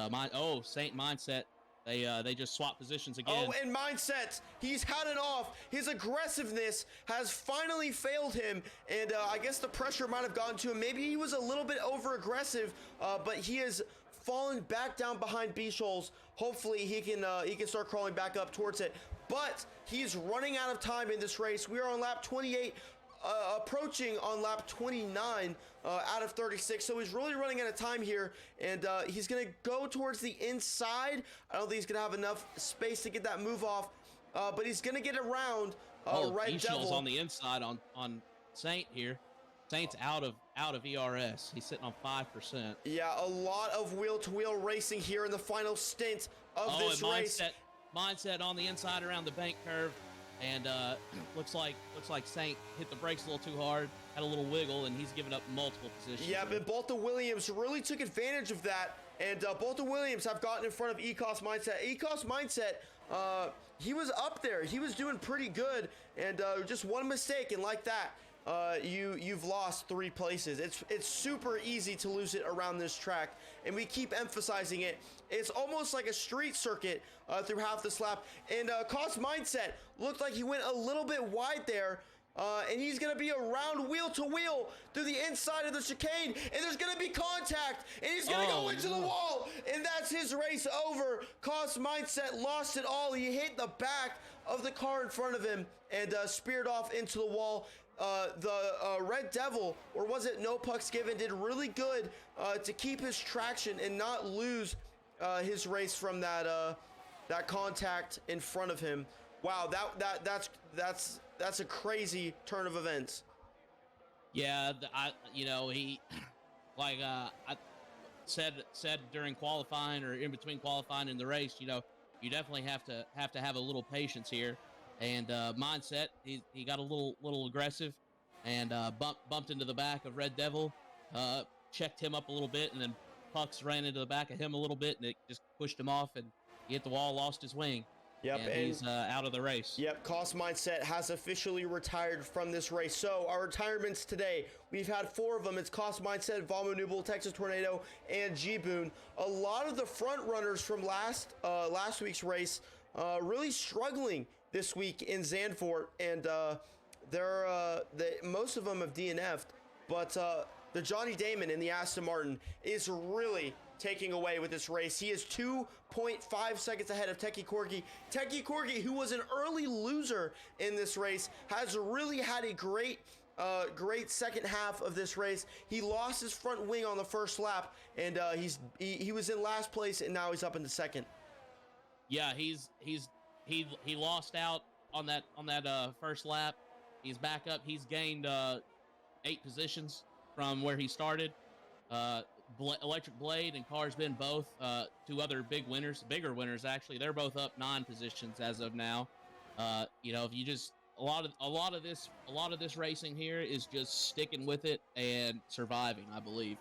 S2: Saint Mindset, they just swap positions again.
S1: Oh, and Mindset, he's had it off. His aggressiveness has finally failed him, and I guess the pressure might have gotten to him. Maybe he was a little bit over aggressive, but he has fallen back down behind B-Shoals. Hopefully he can start crawling back up towards it. But he's running out of time in this race. We are on lap 28. Approaching on lap 29 out of 36, so he's really running out of time here, and he's gonna go towards the inside. I don't think he's gonna have enough space to get that move off, but he's gonna get around Red Devil
S2: on the inside on Saint here. Saint's out of ERS. He's sitting on 5%.
S1: Yeah, a lot of wheel-to-wheel racing here in the final stint of this race.
S2: Mindset on the inside around the bank curve. And looks like Saint hit the brakes a little too hard, had a little wiggle, and he's given up multiple positions.
S1: Yeah, but both the Williams really took advantage of that, and both the Williams have gotten in front of Ecos Mindset. Ecos Mindset, he was up there. He was doing pretty good, and just one mistake, and like that, you've lost 3 places. It's super easy to lose it around this track, and we keep emphasizing it. It's almost like a street circuit through half this lap. And Cost Mindset looked like he went a little bit wide there. And he's going to be around wheel to wheel through the inside of the chicane, and there's going to be contact, and he's going to go into the wall, and that's his race over. Cost Mindset lost it all. He hit the back of the car in front of him and speared off into the wall. The Red Devil, or was it No Pucks Given, did really good to keep his traction and not lose his race from that contact in front of him. Wow, that's a crazy turn of events.
S2: Yeah, he, like I said during qualifying or in between qualifying and the race, you definitely have to have a little patience here. And Mindset, he got a little aggressive and bumped into the back of Red Devil, checked him up a little bit, and then Pucks ran into the back of him a little bit, and it just pushed him off, and he hit the wall, lost his wing.
S1: Yep,
S2: and he's out of the race.
S1: Yep, Cost Mindset has officially retired from this race. So our retirements today, we've had 4 of them. It's Cost Mindset, Vamu Nubel, Texas Tornado, and G-Boon. A lot of the front runners from last week's race really struggling this week in Zandvoort, and most of them have DNF'd, but the Johnny Damon in the Aston Martin is really taking away with this race. He is 2.5 seconds ahead of Teki Corgi. Teki Corgi, who was an early loser in this race, has really had a great second half of this race. He lost his front wing on the first lap, and he was in last place, and now he's up into second.
S2: Yeah, he lost out on that first lap. He's back up. He's gained 8 positions from where he started. Electric Blade and Cars Been both 2 other bigger winners actually. They're both up 9 positions as of now. If you just a lot of this racing here is just sticking with it and surviving, I believe.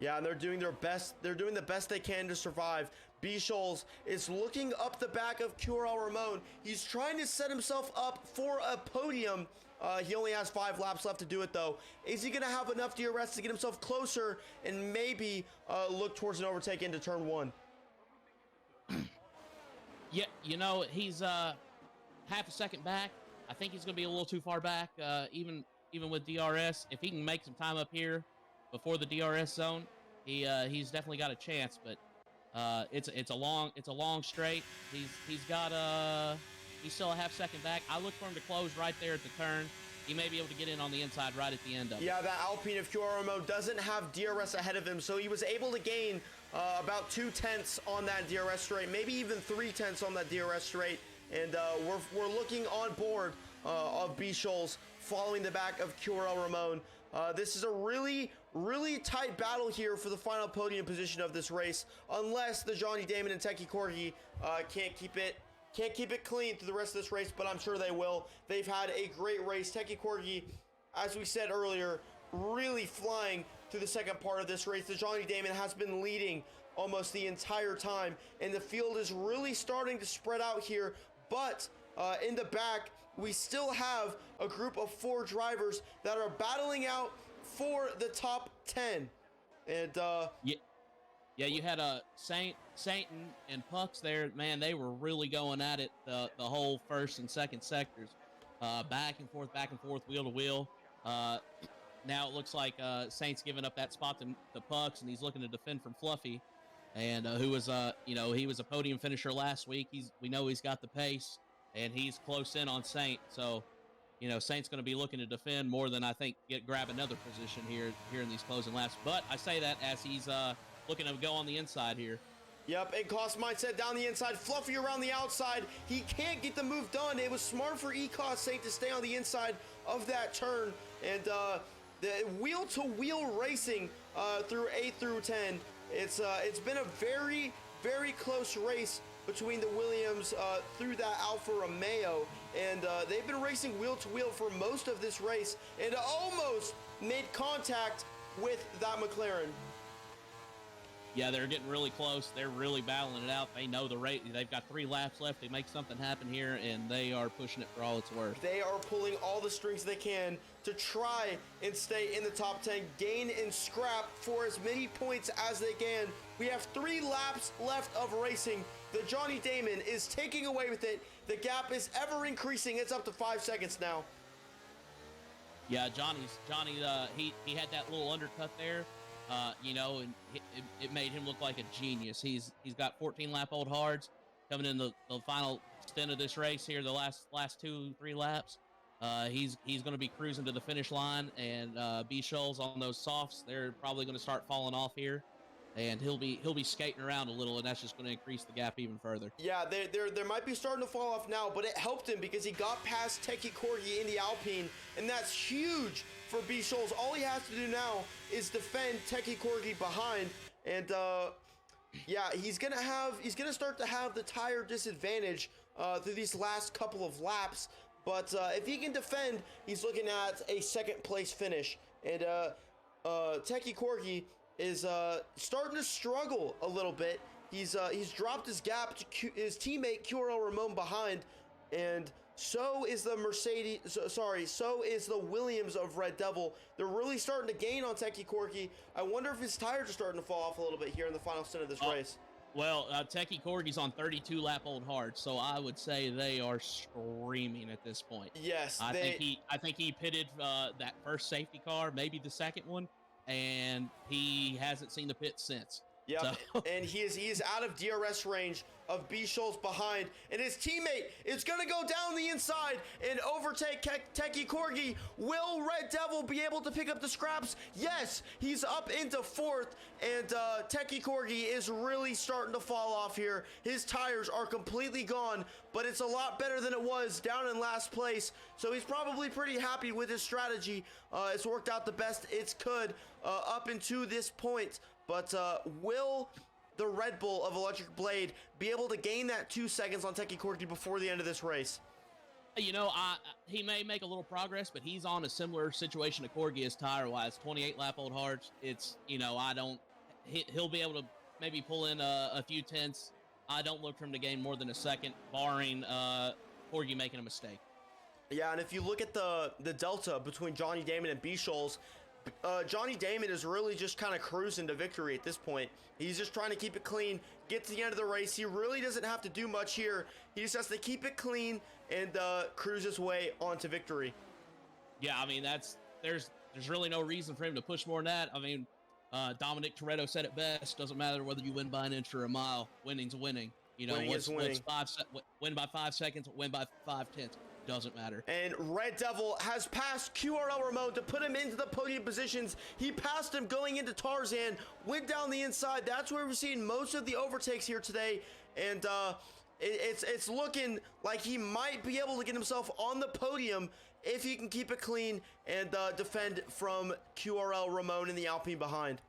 S1: Yeah, and they're doing their best. They're doing the best they can to survive. B. Scholes is looking up the back of QRL Ramon. He's trying to set himself up for a podium. He only has 5 laps left to do it, though. Is he going to have enough DRS to get himself closer and maybe look towards an overtake into turn 1?
S2: Yeah, he's half a second back. I think he's going to be a little too far back, even with DRS. If he can make some time up here before the DRS zone, he's definitely got a chance. But it's a long straight. He's still a half second back. I look for him to close right there at the turn. He may be able to get in on the inside right at the end of it.
S1: Yeah, that Alpine of QRMO doesn't have DRS ahead of him, so he was able to gain about 2/10 on that DRS straight, maybe even 3/10 on that DRS straight. And we're looking on board of B. Scholes following the back of QRL Ramon. This is a really, really tight battle here for the final podium position of this race, unless the Johnny Damon and Teki Corgi can't keep it clean through the rest of this race, but I'm sure they will. They've had a great race. Teki Corgi, as we said earlier, really flying through the second part of this race. The Johnny Damon has been leading almost the entire time, and the field is really starting to spread out here, but in the back, we still have a group of 4 drivers that are battling out for the top 10. And
S2: yeah, you had a Saint and Pucks there. Man, they were really going at it the whole first and second sectors, back and forth, wheel to wheel. Now it looks like Saint's giving up that spot to Pucks, and he's looking to defend from Fluffy, and who was he was a podium finisher last week. We know he's got the pace, and he's close in on Saint. So, Saint's going to be looking to defend more than I think grab another position here in these closing laps. But I say that as he's looking to go on the inside here.
S1: Yep, and Cost Mindset down the inside, Fluffy around the outside. He can't get the move done. It was smart for ECOS Saint to stay on the inside of that turn. And the wheel-to-wheel racing through 8 through 10. It's been a very, very close race between the Williams through that Alfa Romeo. And they've been racing wheel-to-wheel for most of this race and almost made contact with that McLaren.
S2: Yeah, they're getting really close. They're really battling it out. They know the rate. They've got 3 laps left to make something happen here, and they are pushing it for all it's worth.
S1: They are pulling all the strings they can to try and stay in the top 10, gain and scrap for as many points as they can. We have 3 laps left of racing. The Johnny Damon is taking away with it. The gap is ever increasing. It's up to 5 seconds now.
S2: Yeah, Johnny, he had that little undercut there. You know, and it made him look like a genius. He's got 14 lap old hards coming in the final stint of this race here, the last 2-3 laps. He's going to be cruising to the finish line, and B Shoals on those softs, they're probably going to start falling off here, and he'll be skating around a little, and that's just going to increase the gap even further.
S1: Yeah, they might be starting to fall off now, but it helped him because he got past Teki Corgi in the Alpine, and that's huge for B Shoals. All he has to do now is defend Teki Corgi behind, and yeah, he's gonna start to have the tire disadvantage through these last couple of laps. But if he can defend, he's looking at a second place finish, and Teki Corgi is starting to struggle a little bit. He's dropped his gap to his teammate QRL Ramon behind, and so is the so is the Williams of Red Devil. They're really starting to gain on Teki Corgi. I wonder if his tires are starting to fall off a little bit here in the final stint of this race.
S2: Well, Teki Corgi's on 32 lap old hard, so I would say they are screaming at this point.
S1: Yes,
S2: I think he pitted that first safety car, maybe the second one, and he hasn't seen the pit since.
S1: Yeah,
S2: so.
S1: And he is out of DRS range of B Shoals behind, and his teammate is going to go down the inside and overtake Teki Corgi. Will Red Devil be able to pick up the scraps? Yes, he's up into 4th, and Teki Corgi is really starting to fall off here. His tires are completely gone, but it's a lot better than it was down in last place, so he's probably pretty happy with his strategy. It's worked out the best it could up into this point. But will the Red Bull of Electric Blade be able to gain that 2 seconds on Teki Corgi before the end of this race?
S2: You know, he may make a little progress, but he's on a similar situation to Corgi is tire-wise. 28 lap old hards. It's, you know, he'll be able to maybe pull in a few tenths. I don't look for him to gain more than a second, barring Corgi making a mistake.
S1: Yeah, and if you look at the delta between Johnny Damon and B Shoals, Johnny Damon is really just kind of cruising to victory at this point. He's just trying to keep it clean, get to the end of the race. He really doesn't have to do much here. He just has to keep it clean and cruise his way onto victory.
S2: Yeah, I mean, there's really no reason for him to push more than that. I mean, Dominic Toretto said it best. Doesn't matter whether you win by an inch or a mile. Winning's winning. You know, win by 5 seconds, win by 5 tenths. Doesn't matter. And
S1: Red Devil has passed QRL Ramon to put him into the podium positions. He passed him going into Tarzan, went down the inside. That's where we're seeing most of the overtakes here today. And it's looking like he might be able to get himself on the podium if he can keep it clean and defend from QRL Ramon in the Alpine behind.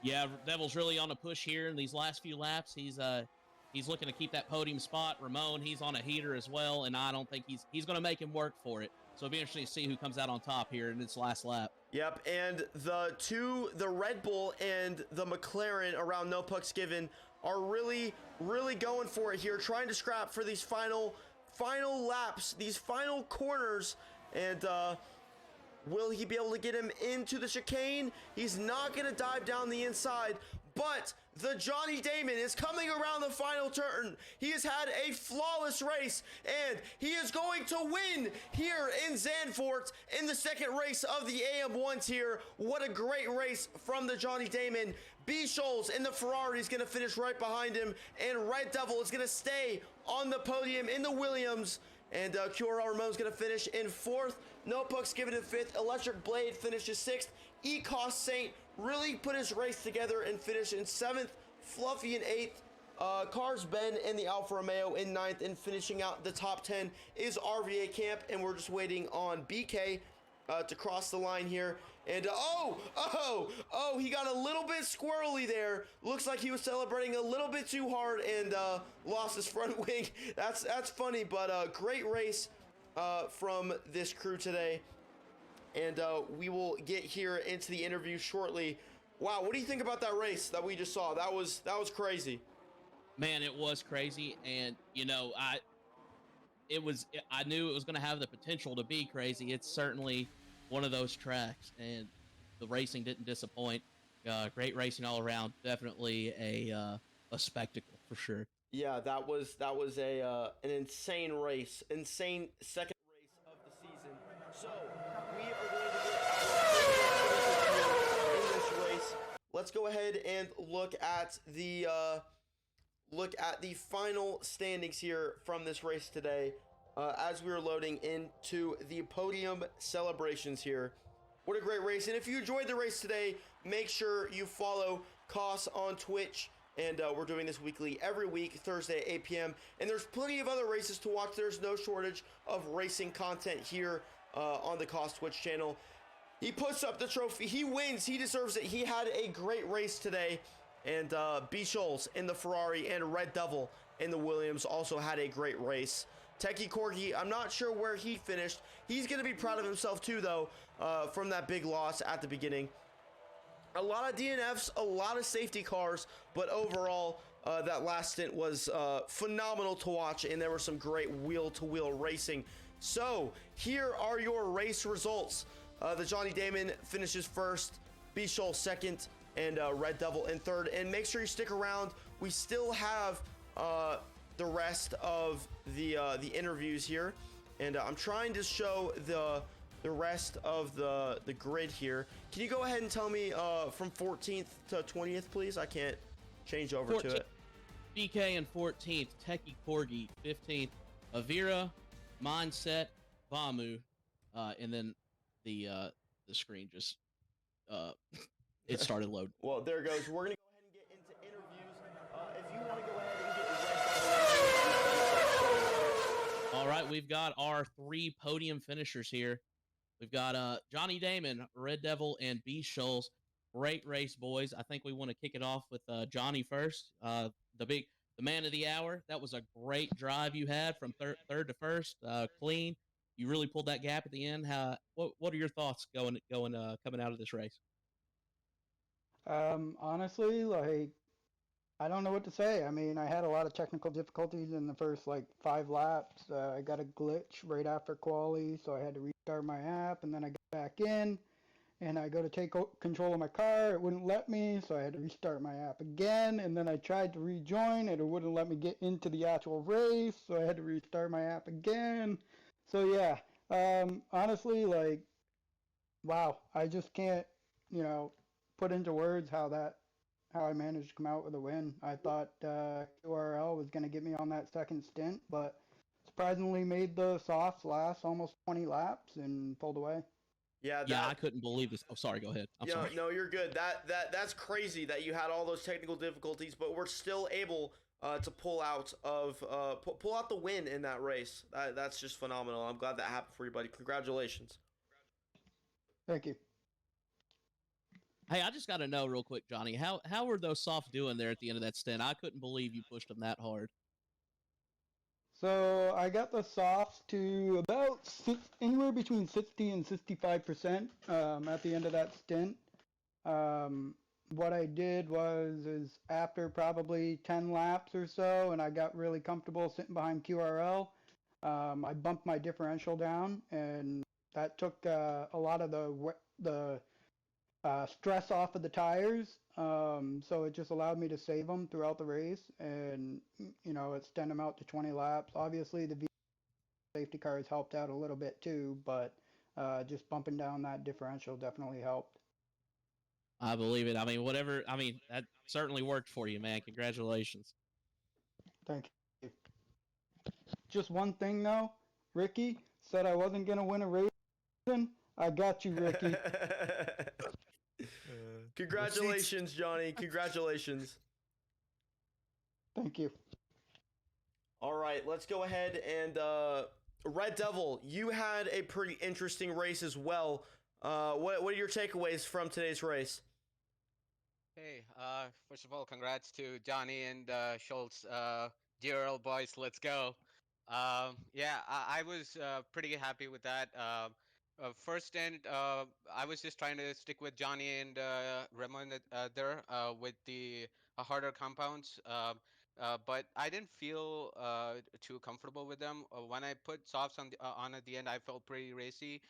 S2: Yeah, Devil's really on a push here in these last few laps. He's looking to keep that podium spot. Ramon, he's on a heater as well, and I don't think he's going to make him work for it. So it'll be interesting to see who comes out on top here in this last lap.
S1: Yep, and the Red Bull and the McLaren around No Pucks Given are really, really going for it here, trying to scrap for these final laps, these final corners, and will he be able to get him into the chicane? He's not going to dive down the inside, but the Johnny Damon is coming around the final turn. He has had a flawless race, and he is going to win here in Zandvoort in the second race of the AM1s here. What a great race from the Johnny Damon. B Shoals in the Ferrari is going to finish right behind him, and Red Devil is going to stay on the podium in the Williams. And QRL Ramon is going to finish in 4th. No Pucks Given in 5th. Electric Blade finishes 6th. Ecos Saint really put his race together and finished in 7th. Fluffy in 8th. Cars Ben and the Alfa Romeo in 9th. And finishing out the top 10 is RVA Camp. And we're just waiting on BK to cross the line here. And he got a little bit squirrely there. Looks like he was celebrating a little bit too hard and lost his front wing. That's funny, but great race from this crew today. And we will get here into the interview shortly Wow, what do you think about that race that we just saw? That was crazy.
S2: Man, it was crazy, and you know, I knew it was going to have the potential to be crazy. It's certainly one of those tracks, and the racing didn't disappoint. Great racing all around. Definitely a spectacle for sure.
S1: Yeah, that was a an insane race, insane second race of the season. So we are going to get in this race. Let's go ahead and look at the final standings here from this race today. As we are loading into the podium celebrations here. What a great race. And if you enjoyed the race today, make sure you follow Koss on Twitch. And we're doing this weekly, every week, Thursday at 8 p.m. And there's plenty of other races to watch. There's no shortage of racing content here on the Koss Twitch channel. He puts up the trophy. He wins. He deserves it. He had a great race today. And B. Scholes in the Ferrari and Red Devil in the Williams also had a great race. Techie Corgi, I'm not sure where he finished. He's going to be proud of himself too, though, from that big loss at the beginning. A lot of DNFs, a lot of safety cars, but overall, that last stint was phenomenal to watch, and there were some great wheel-to-wheel racing. So, here are your race results. The Johnny Damon finishes first, B. Scholes second, and Red Devil in third. And make sure you stick around. We still have the rest of the interviews here, and I'm trying to show the rest of the grid here. Can you go ahead and tell me from 14th to 20th, please? I can't change over 14th, to it.
S2: BK in 14th, Techie Corgi 15th, Avira, Mindset, Vamu, and then the screen just it started loading.
S1: Well, there it goes. We're gonna go ahead and get into interviews. If you want to go ahead and get your
S2: all right, we've got our 3 podium finishers here. We've got Johnny Damon, Red Devil, and B. Scholes. Great race, boys. I think we want to kick it off with Johnny first. The man of the hour. That was a great drive you had from third to first. Clean. You really pulled that gap at the end. What are your thoughts coming out of this race?
S3: Honestly, like, I don't know what to say. I mean, I had a lot of technical difficulties in the first, 5 laps. I got a glitch right after quali, so I had to restart my app, and then I got back in, and I go to take control of my car. It wouldn't let me, so I had to restart my app again, and then I tried to rejoin, and it wouldn't let me get into the actual race, so I had to restart my app again. So, yeah, honestly, wow, I just can't, put into words how I managed to come out with a win. I thought QRL was going to get me on that second stint, but surprisingly made the softs last almost 20 laps and pulled away.
S1: Yeah,
S2: I couldn't believe this. Oh, sorry, go ahead. I'm sorry.
S1: No, you're good. That's crazy that you had all those technical difficulties, but we're still able to pull out the win in that race. That's just phenomenal. I'm glad that happened for you, buddy. Congratulations.
S3: Thank you.
S2: Hey, I just got to know real quick, Johnny, how were those softs doing there at the end of that stint? I couldn't believe you pushed them that hard.
S3: So I got the softs to about anywhere between 60 and 65% at the end of that stint. What I did is after probably 10 laps or so, and I got really comfortable sitting behind QRL, I bumped my differential down, and that took a lot of the stress off of the tires, so it just allowed me to save them throughout the race and, extend them out to 20 laps. Obviously, the safety cars helped out a little bit too, but just bumping down that differential definitely helped.
S2: I believe it. I mean, that certainly worked for you, man. Congratulations.
S3: Thank you. Just one thing, though. Ricky said I wasn't going to win a race. I got you, Ricky.
S1: Congratulations, Johnny. Congratulations.
S3: Thank you.
S1: All right, let's go ahead and Red Devil, you had a pretty interesting race as well. What are your takeaways from today's race?
S4: Hey, first of all, congrats to Johnny and Schultz. DRL boys, let's go. Yeah, I was pretty happy with that. First stint, I was just trying to stick with Johnny and Ramon there with the harder compounds. But I didn't feel too comfortable with them. When I put softs on at the end, I felt pretty racy.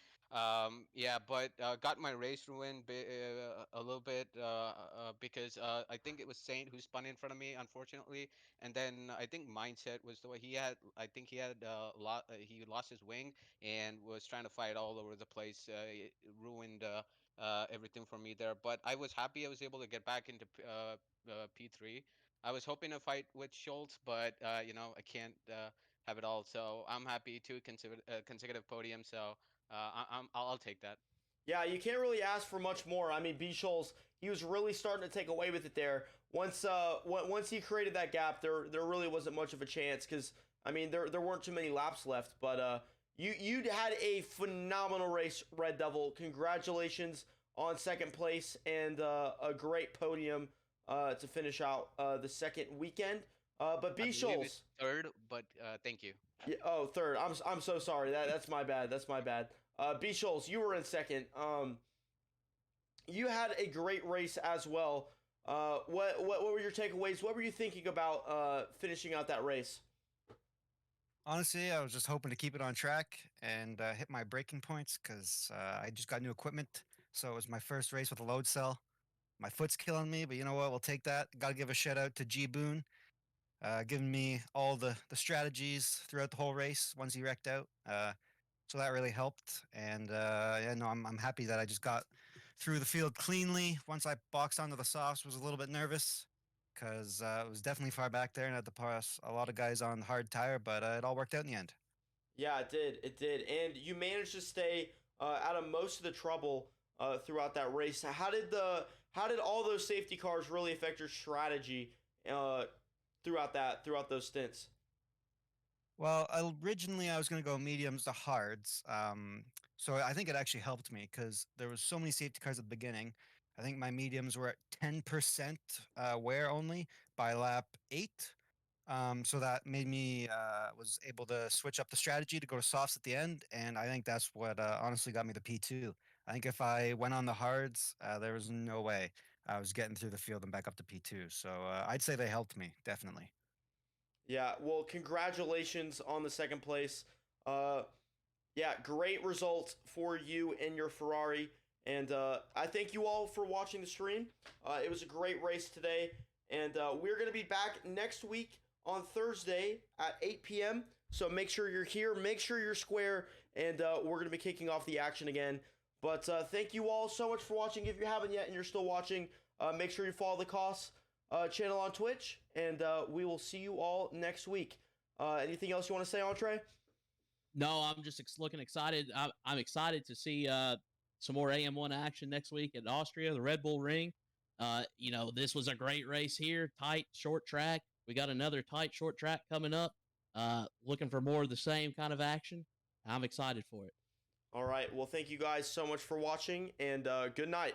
S4: Yeah, but got my race ruined a little bit because I think it was Saint who spun in front of me, unfortunately. And then I think mindset was the way he had. I think he had he lost his wing and was trying to fight all over the place. It ruined everything for me there. But I was happy I was able to get back into P3. I was hoping to fight with Schultz, but I can't have it all. So I'm happy to consecutive podium. So I'll take that.
S1: Yeah, you can't really ask for much more. I mean, B. Scholes, he was really starting to take away with it there. Once he created that gap, there really wasn't much of a chance because I mean there weren't too many laps left. But you had a phenomenal race, Red Devil. Congratulations on second place and a great podium to finish out the second weekend. But B.
S4: I believe
S1: Scholes,
S4: it's third, but thank you.
S1: yeah, oh, third. I'm so sorry. That's my bad. That's my bad. B. Scholes, you were in second. You had a great race as well. What were your takeaways? What were you thinking about finishing out that race?
S5: Honestly, I was just hoping to keep it on track and hit my braking points because I just got new equipment. So it was my first race with a load cell. My foot's killing me, but you know what? We'll take that. Got to give a shout out to G Boone, giving me all the strategies throughout the whole race once he wrecked out. So that really helped. And yeah, no, I'm happy that I just got through the field cleanly. Once I boxed onto the softs, was a little bit nervous because it was definitely far back there and had to pass a lot of guys on hard tire, but it all worked out in the end.
S1: Yeah, it did. It did. And you managed to stay out of most of the trouble throughout that race. How did all those safety cars really affect your strategy throughout those stints?
S5: Well, originally I was going to go mediums to hards. So I think it actually helped me because there was so many safety cars at the beginning. I think my mediums were at 10% wear only by lap 8. So that made me was able to switch up the strategy to go to softs at the end, and I think that's what honestly got me the P2. I think if I went on the hards, there was no way I was getting through the field and back up to P2. So I'd say they helped me definitely.
S1: Yeah, well, congratulations on the second place. Uh, yeah, great results for you and your Ferrari. And I thank you all for watching the stream. It was a great race today. And we're going to be back next week on Thursday at 8 p.m. So make sure you're here, make sure you're square, and we're going to be kicking off the action again. But thank you all so much for watching. If you haven't yet and you're still watching, make sure you follow the Costs channel on Twitch, and we will see you all next week. Anything else you want to say, Entree?
S2: No, I'm just looking excited. I'm excited to see some more AM1 action next week at Austria, the Red Bull Ring. This was a great race here, tight, short track. We got another tight, short track coming up. Looking for more of the same kind of action. I'm excited for it.
S1: All right. Well, thank you guys so much for watching, and good night.